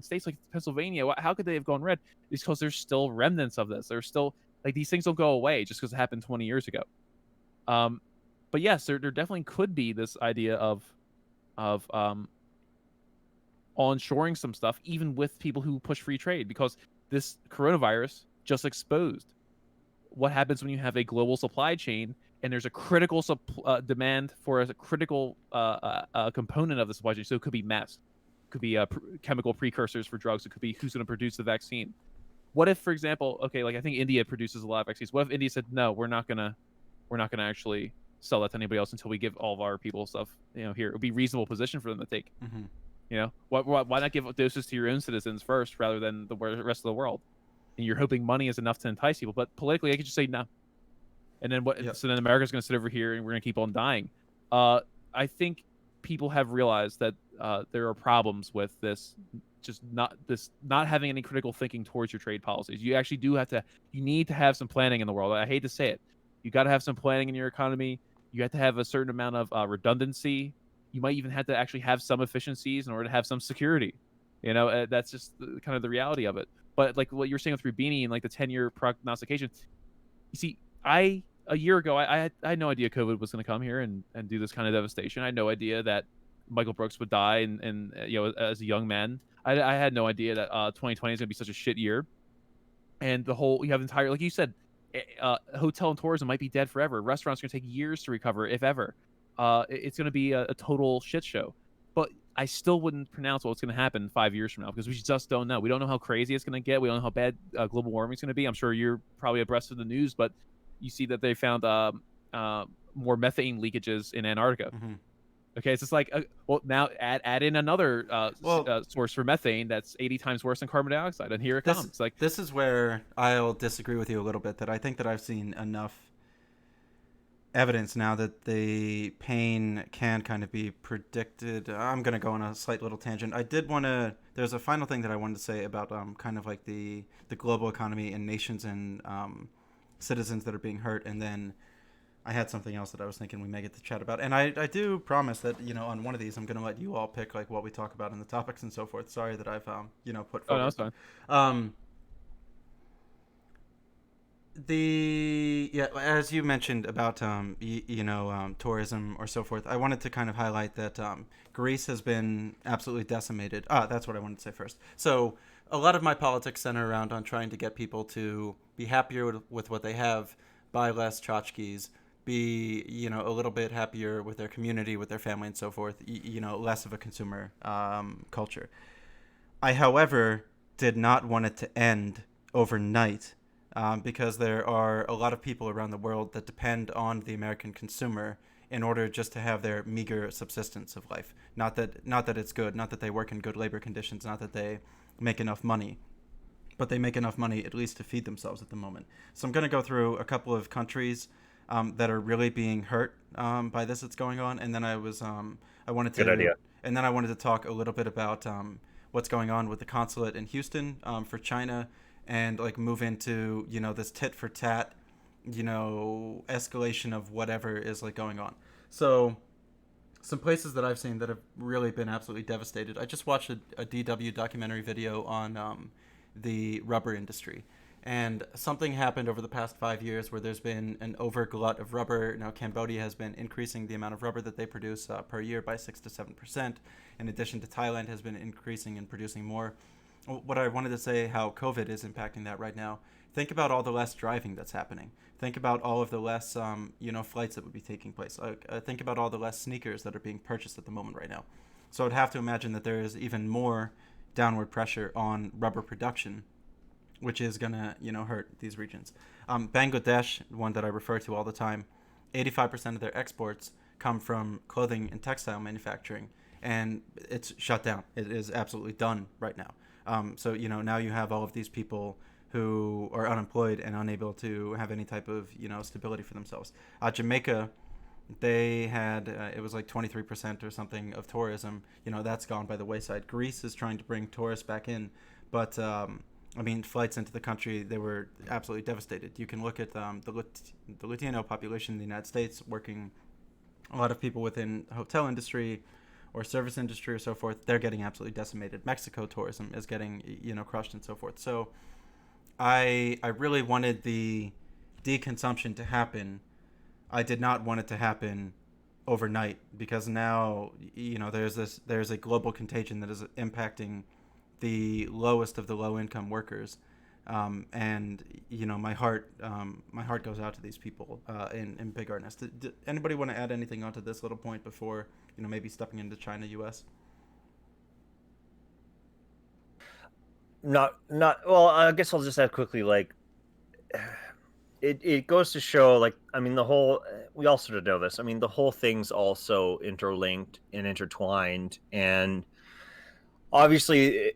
states like Pennsylvania? How could they have gone red? It's because there's still remnants of this. There's still, like, these things don't go away just because it happened 20 years ago. But yes, there definitely could be this idea of onshoring some stuff, even with people who push free trade, because this coronavirus just exposed what happens when you have a global supply chain and there's a critical demand for a critical component of the supply chain. So it could be mess, could be chemical precursors for drugs, it could be who's going to produce the vaccine. What if, for example, okay, like I think India produces a lot of vaccines. What if India said, no, we're not gonna actually sell that to anybody else until we give all of our people stuff here? It would be a reasonable position for them to take. Mm-hmm. Why not give doses to your own citizens first rather than the rest of the world? And you're hoping money is enough to entice people, but politically, I could just say no. And then what? Yep. So then America's going to sit over here, and we're going to keep on dying. I think people have realized that there are problems with this, not having any critical thinking towards your trade policies. You actually you need to have some planning in the world. I hate to say it, you got to have some planning in your economy. You have to have a certain amount of redundancy. You might even have to actually have some efficiencies in order to have some security. That's just kind of the reality of it. But like what you're saying with Rubini and like the 10-year prognostication, you see, a year ago, I had no idea COVID was going to come here and do this kind of devastation. I had no idea that Michael Brooks would die, and as a young man, I had no idea that 2020 is going to be such a shit year. And you have entire, like you said, hotel and tourism might be dead forever. Restaurants are going to take years to recover, if ever. It's going to be a total shit show. But I still wouldn't pronounce what's going to happen 5 years from now, because we just don't know. We don't know how crazy it's going to get. We don't know how bad global warming is going to be. I'm sure you're probably abreast of the news, but you see that they found more methane leakages in Antarctica. Mm-hmm. Okay, it's just like, well, now add in another source for methane that's 80 times worse than carbon dioxide, and here it comes. Like, this is where I'll disagree with you a little bit. That I think that I've seen enough evidence now that the pain can kind of be predicted. I'm going to go on a slight little tangent. I did want to. There's a final thing that I wanted to say about kind of like the global economy and nations and citizens that are being hurt, and then I had something else that I was thinking we may get to chat about. And I do promise that, on one of these, I'm going to let you all pick like what we talk about in the topics and so forth. Sorry that I've, put forward. oh no, it's fine. As you mentioned about, tourism or so forth, I wanted to kind of highlight that Greece has been absolutely decimated. That's what I wanted to say first. So a lot of my politics center around on trying to get people to be happier with what they have. buy less tchotchkes, be a little bit happier with their community, with their family, and so forth. Less of a consumer culture. I, however, did not want it to end overnight because there are a lot of people around the world that depend on the American consumer in order just to have their meager subsistence of life. Not that it's good, not that they work in good labor conditions, not that they make enough money, but they make enough money at least to feed themselves at the moment. So I'm going to go through a couple of countries that are really being hurt by this that's going on, and then I wanted Good to idea. and then I wanted to talk a little bit about what's going on with the consulate in Houston for China, and like move into this tit for tat, escalation of whatever is like going on. So some places that I've seen that have really been absolutely devastated. I just watched a DW documentary video on the rubber industry. And something happened over the past 5 years where there's been an overglut of rubber. Now, Cambodia has been increasing the amount of rubber that they produce per year by 6 to 7%. In addition to Thailand has been increasing and producing more. What I wanted to say, how COVID is impacting that right now. Think about all the less driving that's happening. Think about all of the less, flights that would be taking place. Think about all the less sneakers that are being purchased at the moment right now. So I'd have to imagine that there is even more downward pressure on rubber production, which is gonna hurt these regions. Bangladesh, one that I refer to all the time, 85% of their exports come from clothing and textile manufacturing, and it's shut down. It is absolutely done right now. So now you have all of these people who are unemployed and unable to have any type of stability for themselves. Jamaica, they had it was like 23% or something of tourism. That's gone by the wayside. Greece is trying to bring tourists back in, but flights into the country, they were absolutely devastated. You can look at the Latino population in the United States, working a lot of people within the hotel industry or service industry or so forth. They're getting absolutely decimated. Mexico tourism is getting crushed and so forth. So I really wanted the deconsumption to happen. I did not want it to happen overnight because now there's a global contagion that is impacting the lowest of the low income workers, and my heart goes out to these people in big earnest. Did anybody want to add anything onto this little point before maybe stepping into China, U.S.? Not well. I guess I'll just add quickly. Like, it goes to show. Like, the whole. We all sort of know this. The whole thing's also interlinked and intertwined, and obviously,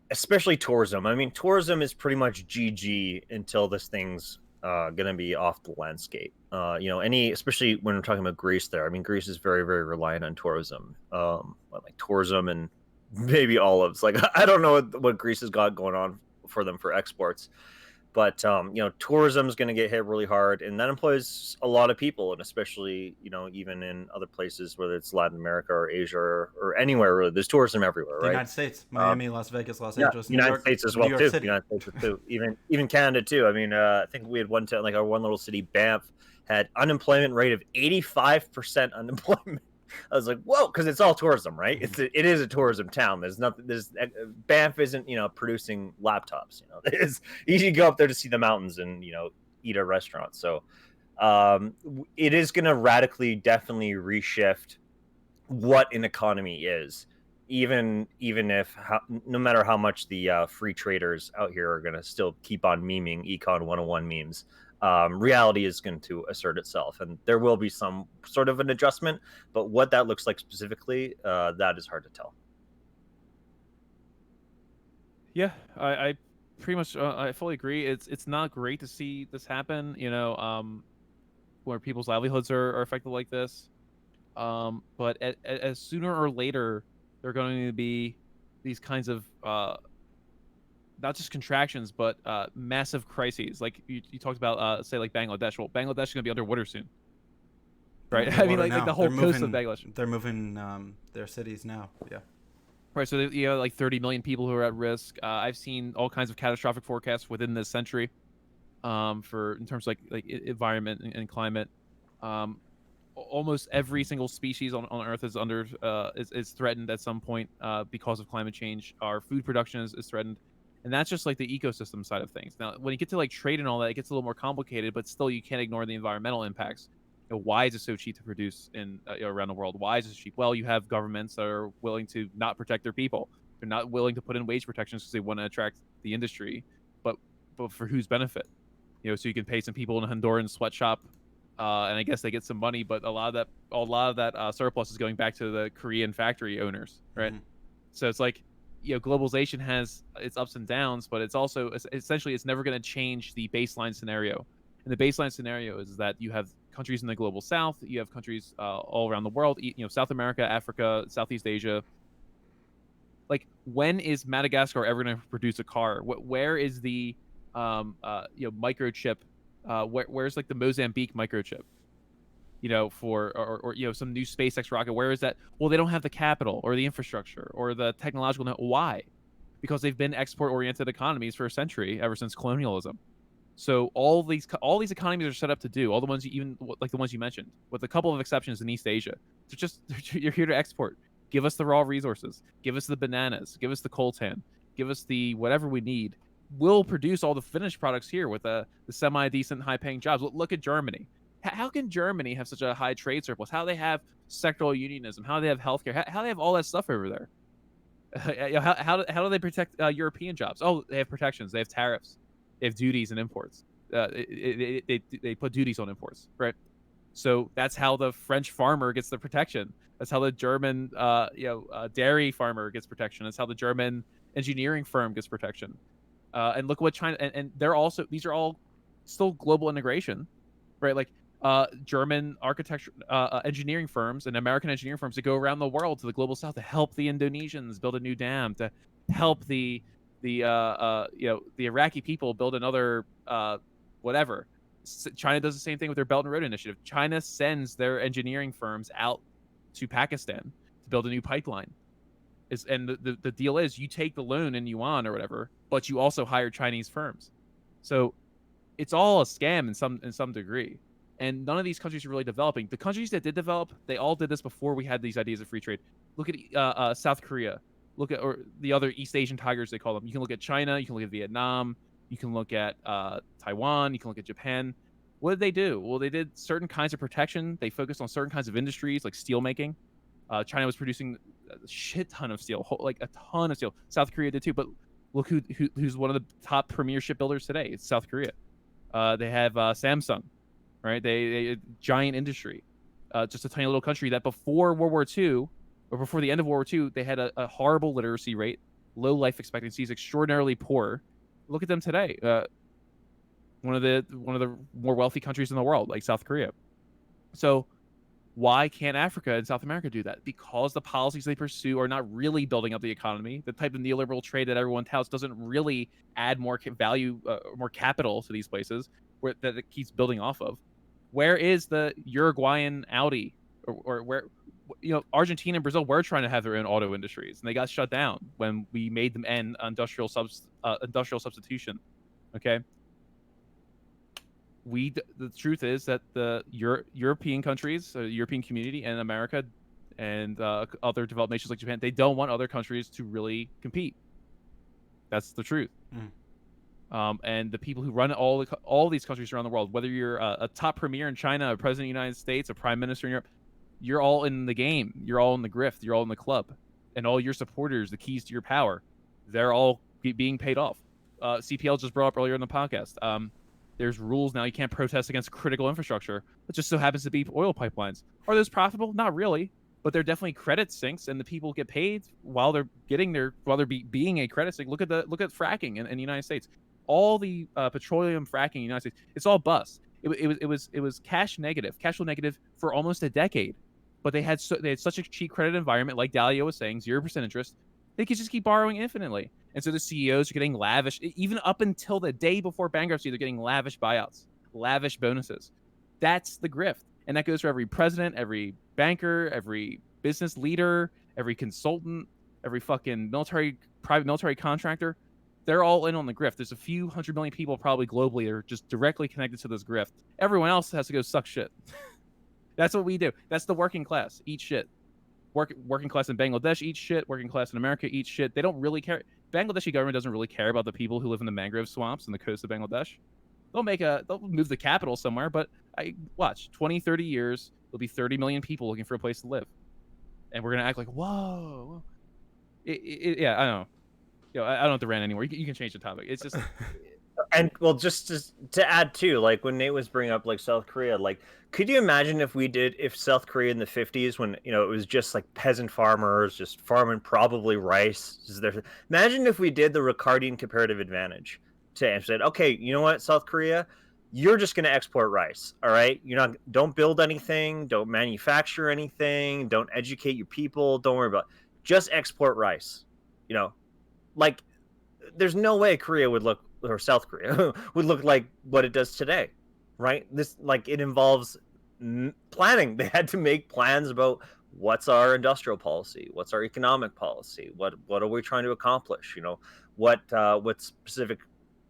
especially tourism. Tourism is pretty much GG until this thing's gonna be off the landscape. Especially when we're talking about Greece. Greece is very, very reliant on tourism. Like tourism and maybe olives. Like, I don't know what Greece has got going on for them for exports, but tourism is going to get hit really hard, and that employs a lot of people, and especially even in other places, whether it's Latin America or Asia or anywhere really. There's tourism everywhere, The right? United States, Miami, Las Vegas, Los Yeah, Angeles, New United York, States as New well York too. City. United States too. Even Canada too. I think we had one time, like our one little city, Banff, had unemployment rate of 85% unemployment. I was like, whoa, because it's all tourism, right? It is a tourism town. There's nothing. Banff isn't producing laptops. It's easy to go up there to see the mountains and eat at restaurants. So it is going to radically, definitely reshift what an economy is. Even if no matter how much the free traders out here are going to still keep on memeing Econ 101 memes, reality is going to assert itself, and there will be some sort of an adjustment. But what that looks like specifically, that is hard to tell. Yeah, I pretty much I fully agree. It's not great to see this happen. Where people's livelihoods are affected like this. But as sooner or later, there are going to be these kinds of not just contractions, but massive crises. Like you talked about, say like Bangladesh. Well, Bangladesh is going to be underwater soon, right? Like the whole coast of Bangladesh. They're moving their cities now. Yeah. Right. So you have like 30 million people who are at risk. I've seen all kinds of catastrophic forecasts within this century, for in terms of like environment and climate. Almost every single species on Earth is is threatened at some point because of climate change. Our food production is threatened. And that's just like the ecosystem side of things. Now, when you get to like trade and all that, it gets a little more complicated, but still you can't ignore the environmental impacts. Why is it so cheap to produce in around the world? Why is it cheap? Well, you have governments that are willing to not protect their people. They're not willing to put in wage protections because they want to attract the industry, but for whose benefit? So you can pay some people in a Honduran sweatshop, and I guess they get some money, but a lot of that surplus is going back to the Korean factory owners, right? Mm-hmm. So it's like, globalization has its ups and downs, but it's also essentially it's never going to change the baseline scenario. And the baseline scenario is that you have countries in the global south, you have countries all around the world, South America, Africa, Southeast Asia. Like, when is Madagascar ever going to produce a car? Where is the microchip? Where's like the Mozambique microchip? For or some new SpaceX rocket. Where is that? Well, they don't have the capital or the infrastructure or the technological know. Why? Because they've been export-oriented economies for a century, ever since colonialism. So all these economies are set up to do all the ones even like the ones you mentioned, with a couple of exceptions in East Asia. You're here to export. Give us the raw resources. Give us the bananas. Give us the coltan. Give us the whatever we need. We'll produce all the finished products here with the semi-decent, high-paying jobs. Look at Germany. How can Germany have such a high trade surplus? How they have sectoral unionism? How they have healthcare? How they have all that stuff over there? How do they protect European jobs? Oh, they have protections. They have tariffs. They have duties and imports. They put duties on imports, right? So that's how the French farmer gets the protection. That's how the German dairy farmer gets protection. That's how the German engineering firm gets protection. And look what China and they're also, these are all still global integration, right? Like German architecture engineering firms and American engineering firms that go around the world to the global south to help the Indonesians build a new dam, to help the Iraqi people build another whatever. China does the same thing with their Belt and Road Initiative. China sends their engineering firms out to Pakistan to build a new pipeline. And the deal is you take the loan in yuan or whatever, but you also hire Chinese firms. So it's all a scam in some degree. And none of these countries are really developing. The countries that did develop, they all did this before we had these ideas of free trade. Look at South Korea. Look at or the other East Asian tigers, they call them. You can look at China. You can look at Vietnam. You can look at Taiwan. You can look at Japan. What did they do? Well, they did certain kinds of protection. They focused on certain kinds of industries like steel making. China was producing a shit ton of steel, like a ton of steel. South Korea did too. But look who's one of the top premier shipbuilders today. It's South Korea. They have Samsung, right? They giant industry. Just a tiny little country that before World War II, or before the end of World War II, they had a horrible literacy rate, low life expectancies, extraordinarily poor. Look at them today. One of the more wealthy countries in the world, like South Korea. So why can't Africa and South America do that? Because the policies they pursue are not really building up the economy. The type of neoliberal trade that everyone touts doesn't really add more value, more capital to these places that it keeps building off of. Where is the Uruguayan Audi, or where? Argentina and Brazil were trying to have their own auto industries, and they got shut down when we made them end industrial substitution. Okay. The truth is that the European countries, European community, and America, and other developed nations like Japan, they don't want other countries to really compete. That's the truth. And the people who run all these countries around the world, whether you're a top premier in China, a president of the United States, a prime minister in Europe, you're all in the game. You're all in the grift. You're all in the club. And all your supporters, the keys to your power, they're all being paid off. CPL just brought up earlier in the podcast. There's rules now. You can't protest against critical infrastructure. It just so happens to be oil pipelines. Are those profitable? Not really. But they're definitely credit sinks, and the people get paid while they're being a credit sink. Look at fracking in the United States. All the petroleum fracking in the United States, it's all bust. It was cash flow negative for almost a decade. But they had such a cheap credit environment, like Dalio was saying, 0% interest. They could just keep borrowing infinitely. And so the CEOs are getting lavish, even up until the day before bankruptcy, they're getting lavish buyouts, lavish bonuses. That's the grift. And that goes for every president, every banker, every business leader, every consultant, every fucking private military contractor. They're all in on the grift. There's a few 100 million people probably globally that are just directly connected to this grift. Everyone else has to go suck shit. That's what we do. That's the working class. Eat shit. Working class in Bangladesh eat shit. Working class in America eat shit. They don't really care. Bangladeshi government doesn't really care about the people who live in the mangrove swamps on the coast of Bangladesh. They'll move the capital somewhere, but I watch 20, 30 years, there'll be 30 million people looking for a place to live. And we're going to act like, whoa. Yeah, I don't know. I don't have to rant anymore. You can change the topic. It's just And well, just to add too, like when Nate was bringing up like South Korea, like could you imagine if South Korea in the 50s, when it was just like peasant farmers just farming probably rice, imagine if we did the Ricardian comparative advantage to said, okay, you know what, South Korea, you're just going to export rice, all right? Don't build anything, don't manufacture anything, don't educate your people, don't worry about it. Just export rice. Like there's no way Korea would look, or South Korea would look like what it does today, right? It involves planning. They had to make plans about what's our industrial policy, what's our economic policy, what are we trying to accomplish, what specific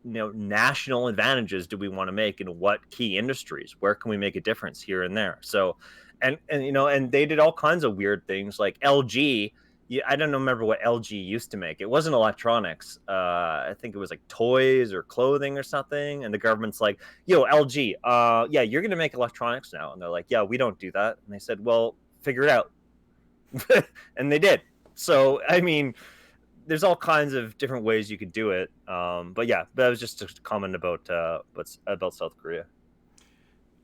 national advantages do we want to make in what key industries, where can we make a difference here and there. So and they did all kinds of weird things like LG. Yeah, I don't remember what LG used to make. It wasn't electronics. I think it was like toys or clothing or something. And the government's like, yo, LG, yeah, you're going to make electronics now. And they're like, yeah, we don't do that. And they said, well, figure it out. And they did. So, I mean, there's all kinds of different ways you could do it. But yeah, that was just a comment about South Korea.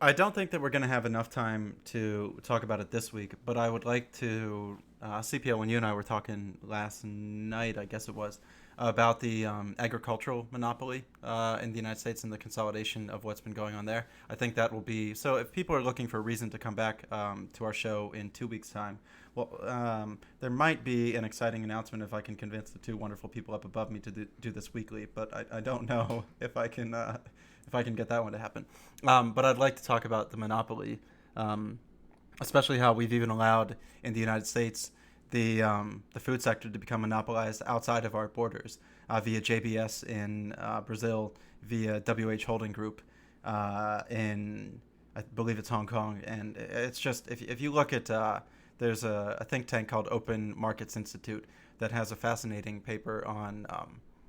I don't think that we're going to have enough time to talk about it this week, but I would like to, CPL, when you and I were talking last night, I guess it was, about the agricultural monopoly in the United States and the consolidation of what's been going on there. I think that will be, so if people are looking for a reason to come back to our show in 2 weeks' time, well, there might be an exciting announcement if I can convince the two wonderful people up above me to do this weekly, but I don't know if I can get that one to happen. But I'd like to talk about the monopoly, especially how we've even allowed in the United States the food sector to become monopolized outside of our borders via JBS in Brazil, via WH Holding Group in, I believe it's Hong Kong. And it's just, if you look at, there's a think tank called Open Markets Institute that has a fascinating paper on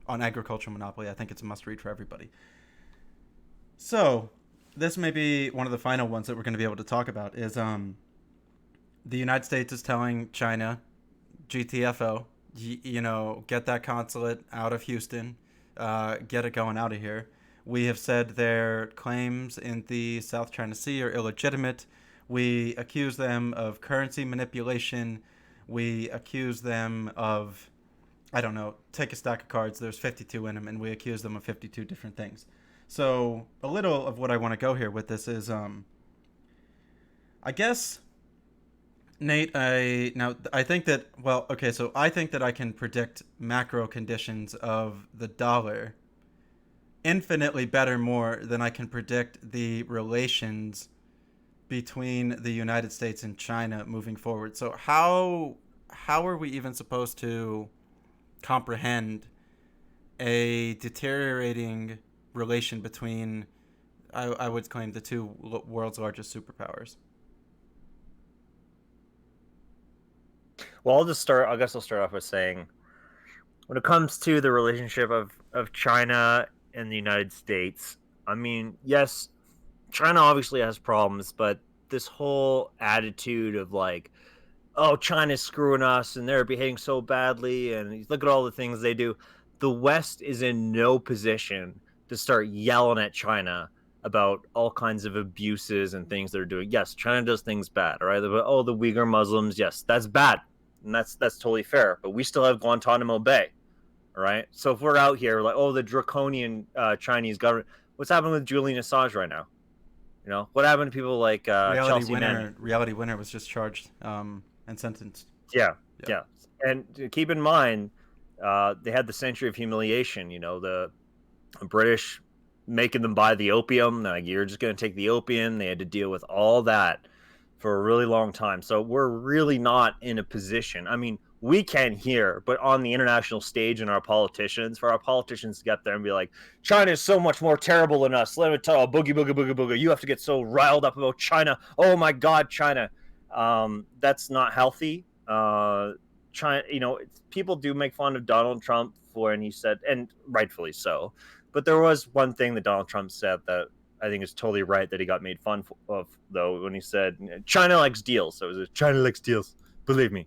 agricultural monopoly. I think it's a must read for everybody. So, this may be one of the final ones that we're going to be able to talk about is the United States is telling China, GTFO, get that consulate out of Houston, get it going out of here. We have said their claims in the South China Sea are illegitimate. We accuse them of currency manipulation. We accuse them of, I don't know, take a stack of cards, there's 52 in them, and we accuse them of 52 different things. So a little of what I want to go here with this is, I guess, Nate, I think that I can predict macro conditions of the dollar infinitely better more than I can predict the relations between the United States and China moving forward. So how are we even supposed to comprehend a deteriorating relation between, I would claim, the two world's largest superpowers? Well, I'll start off by saying, when it comes to the relationship of China and the United States, I mean, yes, China obviously has problems, but this whole attitude of like, oh, China's screwing us and they're behaving so badly, and look at all the things they do. The West is in no position to start yelling at China about all kinds of abuses and things they're doing. Yes, China does things bad, all right? The Uyghur Muslims, yes, that's bad. And that's totally fair. But we still have Guantanamo Bay, all right? So if we're out here like, oh, the draconian Chinese government, what's happening with Julian Assange right now? What happened to people like Chelsea Manning? Reality Winner was just charged and sentenced. Yeah. And keep in mind, they had the Century of Humiliation, the British making them buy the opium. Like, you're just going to take the opium. They had to deal with all that for a really long time. So we're really not in a position. I mean, we can here, but on the international stage and for our politicians to get there and be like, China is so much more terrible than us. Let me tell you, boogie, boogie, boogie, boogie. You have to get so riled up about China. Oh my God, China. That's not healthy. China, people do make fun of Donald Trump for, and he said, and rightfully so, but there was one thing that Donald Trump said that I think is totally right that he got made fun of, though, when he said China likes deals. So it was China likes deals, believe me.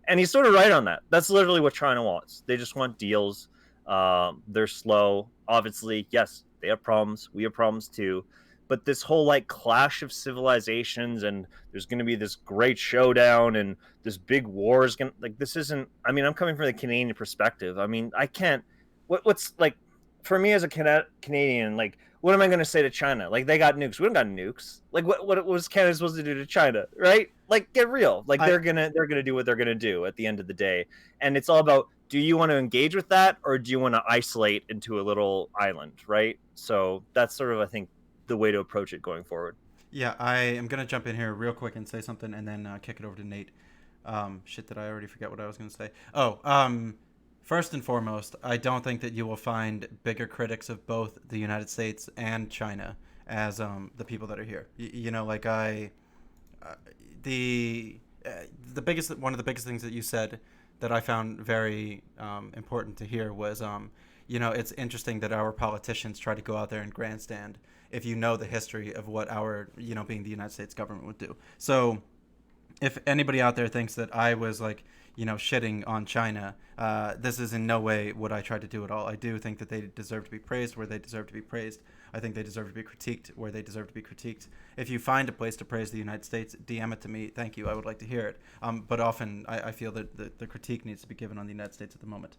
And he's sort of right on that. That's literally what China wants. They just want deals. They're slow. Obviously, yes, they have problems. We have problems too. But this whole like clash of civilizations, and there's going to be this great showdown, and this big war is going to, like, this isn't, I mean, I'm coming from the Canadian perspective. I mean, I can't, what's like, for me as a Canadian, like, what am I going to say to China? Like, they got nukes. We don't got nukes. Like, what was Canada supposed to do to China, right? Like, get real. Like, they're gonna do what they're gonna do at the end of the day, and it's all about, do you want to engage with that, or do you want to isolate into a little island, right? So that's sort of, I think, the way to approach it going forward. Yeah, I am gonna jump in here real quick and say something, and then kick it over to Nate. Shit, did I already forget what I was gonna say? Oh, first and foremost, I don't think that you will find bigger critics of both the United States and China as the people that are here. Like uh, the the biggest one of the biggest things that you said that I found very important to hear was it's interesting that our politicians try to go out there and grandstand if you know the history of what our being the United States government would do. So if anybody out there thinks that I was like, shitting on China, this is in no way what I tried to do at all. I do think that they deserve to be praised where they deserve to be praised. I think they deserve to be critiqued where they deserve to be critiqued. If you find a place to praise the United States, DM it to me. Thank you. I would like to hear it. But often I feel that the critique needs to be given on the United States at the moment.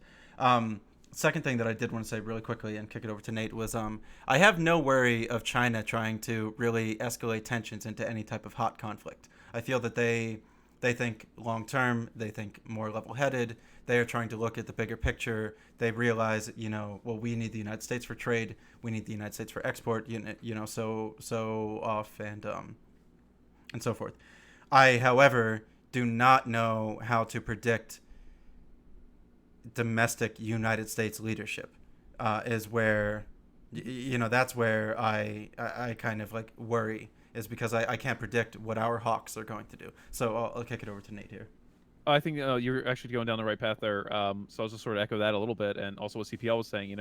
Second thing that I did want to say really quickly and kick it over to Nate was I have no worry of China trying to really escalate tensions into any type of hot conflict. I feel that they think long term. They think more level headed. They are trying to look at the bigger picture. They realize, well, we need the United States for trade. We need the United States for export. So off and so forth. I, however, do not know how to predict domestic United States leadership. Is where, that's where I kind of like worry, is because I can't predict what our Hawks are going to do. So I'll kick it over to Nate here. I think you're actually going down the right path there. So I'll just sort of echo that a little bit, and also what CPL was saying.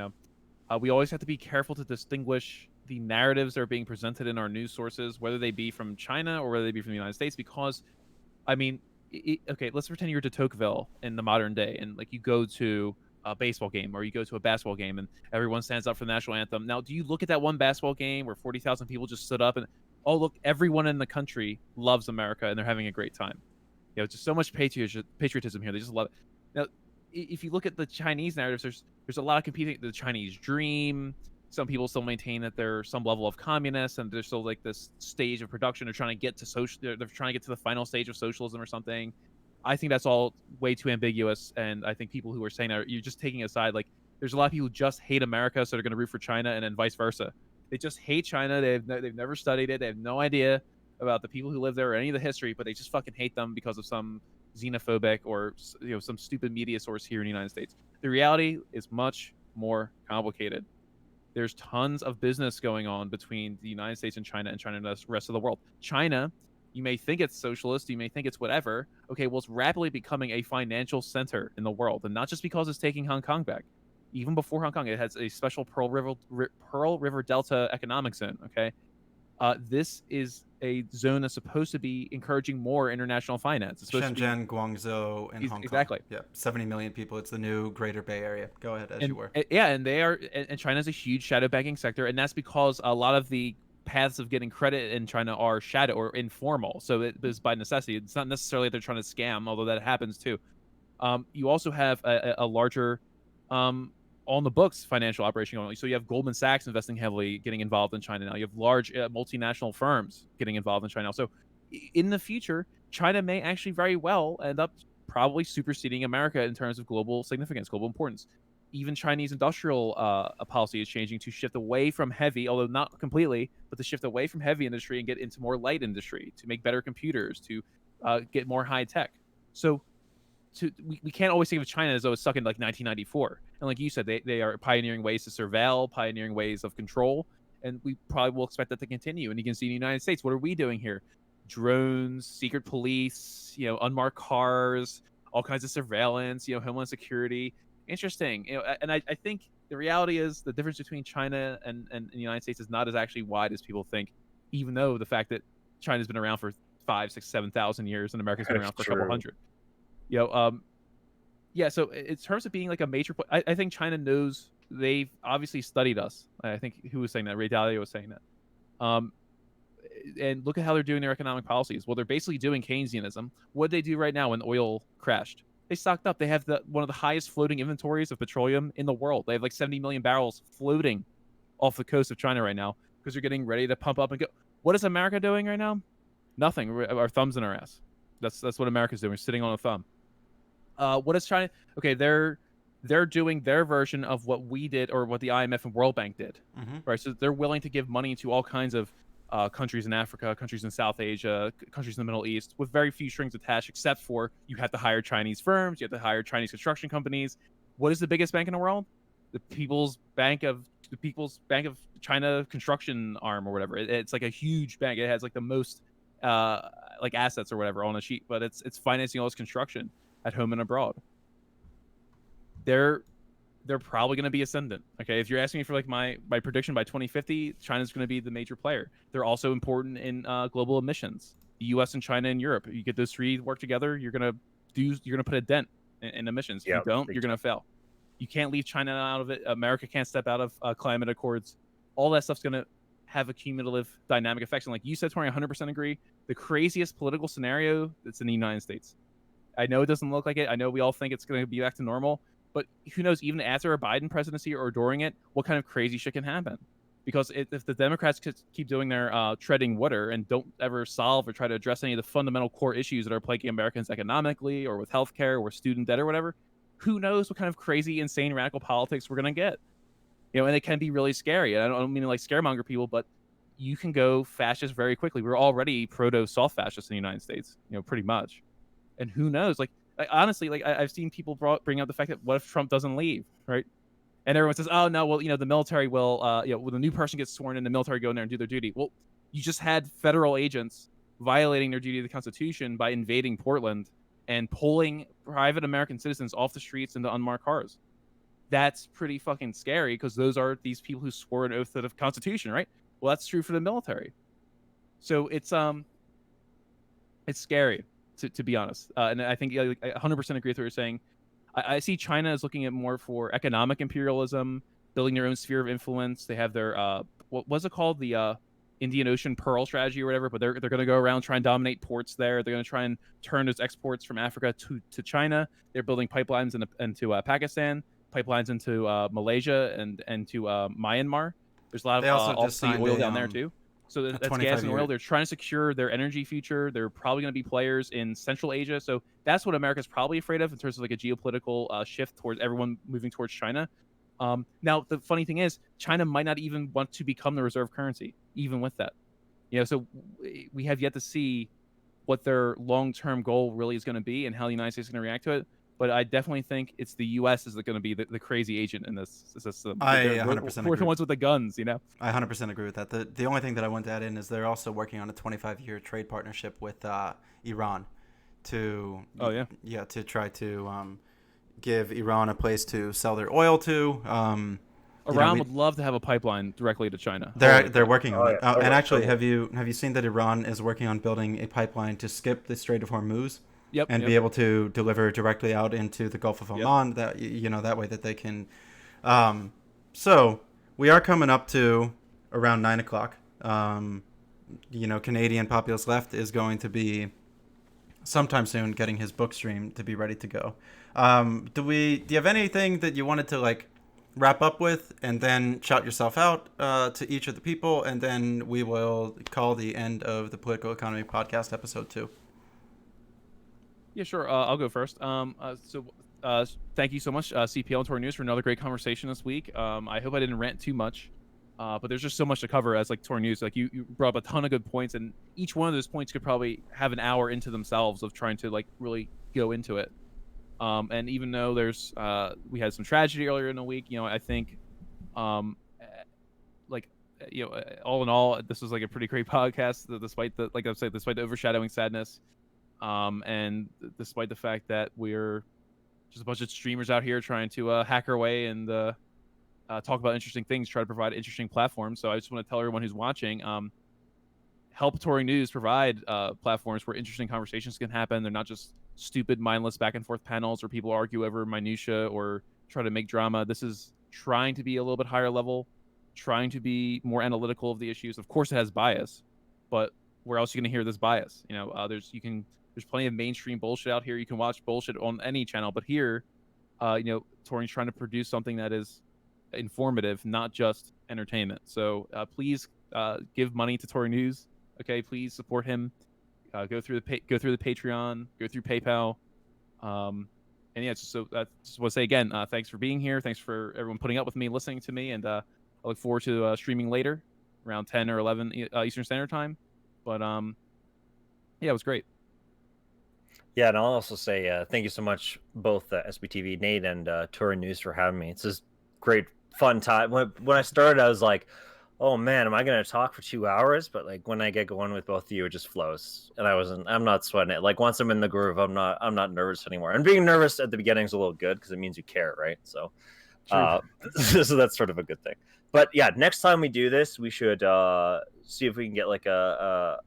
We always have to be careful to distinguish the narratives that are being presented in our news sources, whether they be from China or whether they be from the United States. Because, I mean, okay, let's pretend you're de Tocqueville in the modern day, and like you go to a baseball game or you go to a basketball game, and everyone stands up for the national anthem. Now, do you look at that one basketball game where 40,000 people just stood up and, oh, look, everyone in the country loves America and they're having a great time? Just so much patriotism here. They just love it. Now, if you look at the Chinese narratives, there's a lot of competing. The Chinese dream. Some people still maintain that they're some level of communists, and there's still like this stage of production. They're trying to get to social. They're trying to get to the final stage of socialism or something. I think that's all way too ambiguous, and I think people who are saying that, you're just taking aside. Like, there's a lot of people who just hate America, so they're going to root for China, and then vice versa. They just hate China. They've never studied it. They have no idea about the people who live there or any of the history, but they just fucking hate them because of some xenophobic or some stupid media source here in the United States. The reality is much more complicated. There's tons of business going on between the United States and China and the rest of the world. China, you may think it's socialist, you may think it's whatever. Okay, well, it's rapidly becoming a financial center in the world, and not just because it's taking Hong Kong back. Even before Hong Kong, it has a special Pearl River Delta economic zone. Okay, this is a zone that's supposed to be encouraging more international finance. It's Shenzhen, Guangzhou, and Hong Kong. Exactly. Yeah, 70 million people. It's the new Greater Bay Area. Go ahead, as you were. Yeah, and they are, and China's a huge shadow banking sector, and that's because a lot of the paths of getting credit in China are shadow or informal. So it is by necessity. It's not necessarily they're trying to scam, although that happens too. You also have a larger on the books financial operation going on. So you have Goldman Sachs investing heavily, getting involved in China now. You have large multinational firms getting involved in China now. So in the future, China may actually very well end up probably superseding America in terms of global significance, global importance. Even Chinese industrial policy is changing to shift away from heavy, although not completely, but to shift away from heavy industry and get into more light industry, to make better computers, to get more high tech. So we can't always think of China as though it's stuck in like 1994. And like you said, they are pioneering ways to surveil, pioneering ways of control, and we probably will expect that to continue. And you can see in the United States, what are we doing here? Drones, secret police, unmarked cars, all kinds of surveillance, homeland security. Interesting. And I think the reality is the difference between China and the United States is not as actually wide as people think, even though the fact that China's been around for 5, 6, 7,000 years and America's been That's around for a couple true. hundred. You know, yeah. So in terms of being like a major, I think China knows they've obviously studied us. I think who was saying that? Ray Dalio was saying that. Um, and look at how they're doing their economic policies. Well, they're basically doing Keynesianism. What did they do right now when oil crashed? They stocked up. They have one of the highest floating inventories of petroleum in the world. They have like 70 million barrels floating off the coast of China right now because they're getting ready to pump up and go. What is America doing right now? Nothing. Our thumbs in our ass. That's what America's doing. We're sitting on a thumb. What is China? Okay, they're doing their version of what we did or what the IMF and World Bank did, Mm-hmm. right? So they're willing to give money to all kinds of countries in Africa, countries in South Asia, countries in the Middle East, with very few strings attached, except for you have to hire Chinese firms, you have to hire Chinese construction companies. What is the biggest bank in the world? The People's Bank of China construction arm or whatever. It's like a huge bank. It has like the most like assets or whatever on a sheet, but it's financing all this construction at home and abroad. They're probably going to be ascendant. Okay, if you're asking me for like my prediction by 2050, China's going to be the major player. They're also important in global emissions. The U.S. and China and Europe. You get those three work together, you're gonna put a dent in emissions. If you Yeah, don't, big you're time. gonna fail. You can't leave China out of it. America can't step out of climate accords. All that stuff's gonna have a cumulative dynamic effects. And like you said, Tori, 100% agree. The craziest political scenario that's in the United States. I know it doesn't look like it. I know we all think it's going to be back to normal, but who knows? Even after a Biden presidency or during it, what kind of crazy shit can happen? Because if the Democrats could keep doing their treading water and don't ever solve or try to address any of the fundamental core issues that are plaguing Americans economically or with healthcare or student debt or whatever, who knows what kind of crazy, insane, radical politics we're going to get? And it can be really scary. And I don't mean to like scaremonger people, but you can go fascist very quickly. We're already proto soft fascists in the United States, pretty much. And who knows? Like, honestly, like I've seen people bring up the fact that what if Trump doesn't leave, right? And everyone says, "Oh no, well, the military will, when the new person gets sworn in, the military go in there and do their duty." Well, you just had federal agents violating their duty of the Constitution by invading Portland and pulling private American citizens off the streets into unmarked cars. That's pretty fucking scary because those are these people who swore an oath to the Constitution, right? Well, that's true for the military. So it's scary to be honest. And I think I 100% agree with what you're saying. I see China as looking at more for economic imperialism, building their own sphere of influence. They have their what was it called, the Indian Ocean Pearl strategy or whatever. But they're going to go around try and dominate ports there. They're going to try and turn those exports from Africa to China. They're building pipelines into Pakistan, pipelines into Malaysia and to Myanmar. There's a lot They of also just off-sea signed oil down there too. So a that's gas and 25-year. oil. They're trying to secure their energy future. They're probably going to be players in Central Asia. So that's what America's probably afraid of in terms of like a geopolitical shift towards everyone moving towards China. Now, the funny thing is, China might not even want to become the reserve currency, even with that. So we have yet to see what their long-term goal really is going to be and how the United States is going to react to it. But I definitely think it's the U.S. is going to be the crazy agent in this system. I 100% We're the agree. ones with the guns, I 100% agree with that. The only thing that I want to add in is they're also working on a 25-year trade partnership with Iran to to try to give Iran a place to sell their oil to. Iran would love to have a pipeline directly to China. They're working on Oh, it. yeah. And actually, have you seen that Iran is working on building a pipeline to skip the Strait of Hormuz? Yep. And be able to deliver directly out into the Gulf of Oman. Yep. That that way that they can. So we are coming up to around 9 o'clock. Canadian Populous Left is going to be sometime soon getting his book stream to be ready to go. Do you have anything that you wanted to like wrap up with, and then shout yourself out to each of the people, and then we will call the end of the Political Economy Podcast episode 2. Yeah, sure. I'll go first. Thank you so much, CPL and Tori News, for another great conversation this week. I hope I didn't rant too much, but there's just so much to cover as like Tori News. Like you brought up a ton of good points, and each one of those points could probably have an hour into themselves of trying to like really go into it. And even though we had some tragedy earlier in the week, I think, all in all, this was like a pretty great podcast. Despite the overshadowing sadness. And despite the fact that we're just a bunch of streamers out here trying to hack our way and talk about interesting things, try to provide interesting platforms. So I just want to tell everyone who's watching, help Touring News provide platforms where interesting conversations can happen. They're not just stupid, mindless back and forth panels where people argue over minutia or try to make drama. This is trying to be a little bit higher level, trying to be more analytical of the issues. Of course, it has bias, but where else are you going to hear this bias? There's plenty of mainstream bullshit out here. You can watch bullshit on any channel, but here, Touring's trying to produce something that is informative, not just entertainment. So please give money to Touring News. Okay, please support him. Go through the Patreon, go through PayPal. And yeah, so I just want to say again, thanks for being here. Thanks for everyone putting up with me, listening to me, and I look forward to streaming later, around 10 or 11 Eastern Standard Time. But yeah, it was great. Yeah, and I'll also say thank you so much, both SBTV Nate and Touring News, for having me. It's just great fun time. When I started, I was like, oh man, am I going to talk for 2 hours? But like when I get going with both of you, it just flows, and I'm not sweating it. Like once I'm in the groove, I'm not nervous anymore. And being nervous at the beginning is a little good because it means you care, right? So, so that's sort of a good thing. But yeah, next time we do this, we should see if we can get like a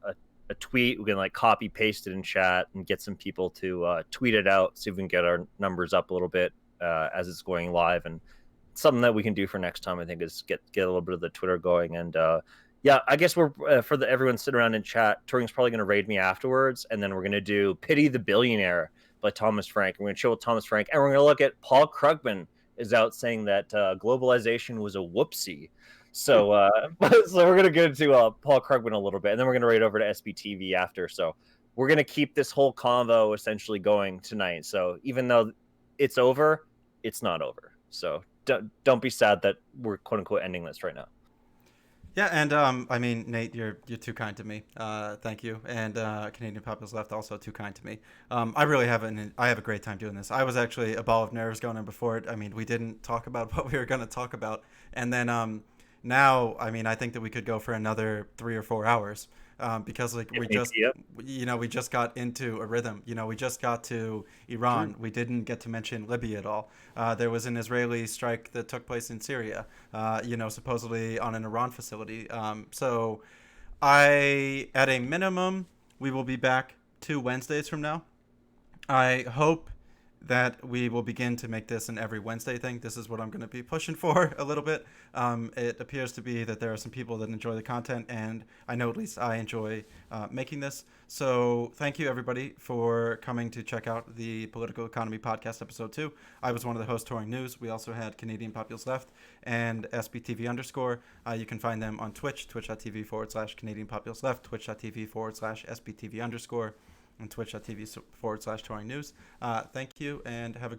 tweet. We can like copy paste it in chat and get some people to tweet it out. See if we can get our numbers up a little bit as it's going live. And something that we can do for next time, I think, is get a little bit of the Twitter going. And yeah, I guess we're for everyone sitting around in chat. Touring's probably going to raid me afterwards, and then we're going to do "Pity the Billionaire" by Thomas Frank. We're going to chill with Thomas Frank, and we're going to look at Paul Krugman is out saying that globalization was a whoopsie. So so we're going to get into Paul Krugman a little bit, and then we're going to raid over to SBTV after. So we're going to keep this whole convo essentially going tonight. So even though it's over, it's not over. So don't be sad that we're quote unquote ending this right now. Yeah, and I mean, Nate, you're too kind to me. Thank you. And Canadian Populace Left, also too kind to me. I really have a great time doing this. I was actually a ball of nerves going in before it. I mean, we didn't talk about what we were going to talk about, and then now, I mean, I think that we could go for another 3 or 4 hours. Because like we just got into a rhythm. We just got to Iran. We didn't get to mention Libya at all. There was an Israeli strike that took place in Syria, supposedly on an Iran facility. So at a minimum, we will be back 2 Wednesdays from now. I hope that we will begin to make this an every Wednesday thing. This is what I'm going to be pushing for a little bit. It appears to be that there are some people that enjoy the content, and I know at least I enjoy making this. So thank you, everybody, for coming to check out the Political Economy Podcast Episode 2. I was one of the hosts, Touring News. We also had Canadian Populace Left and SBTV_. You can find them on Twitch, twitch.tv/Canadian Populace Left, twitch.tv/SBTV_. And twitch.tv/Touring News. Thank you, and have a good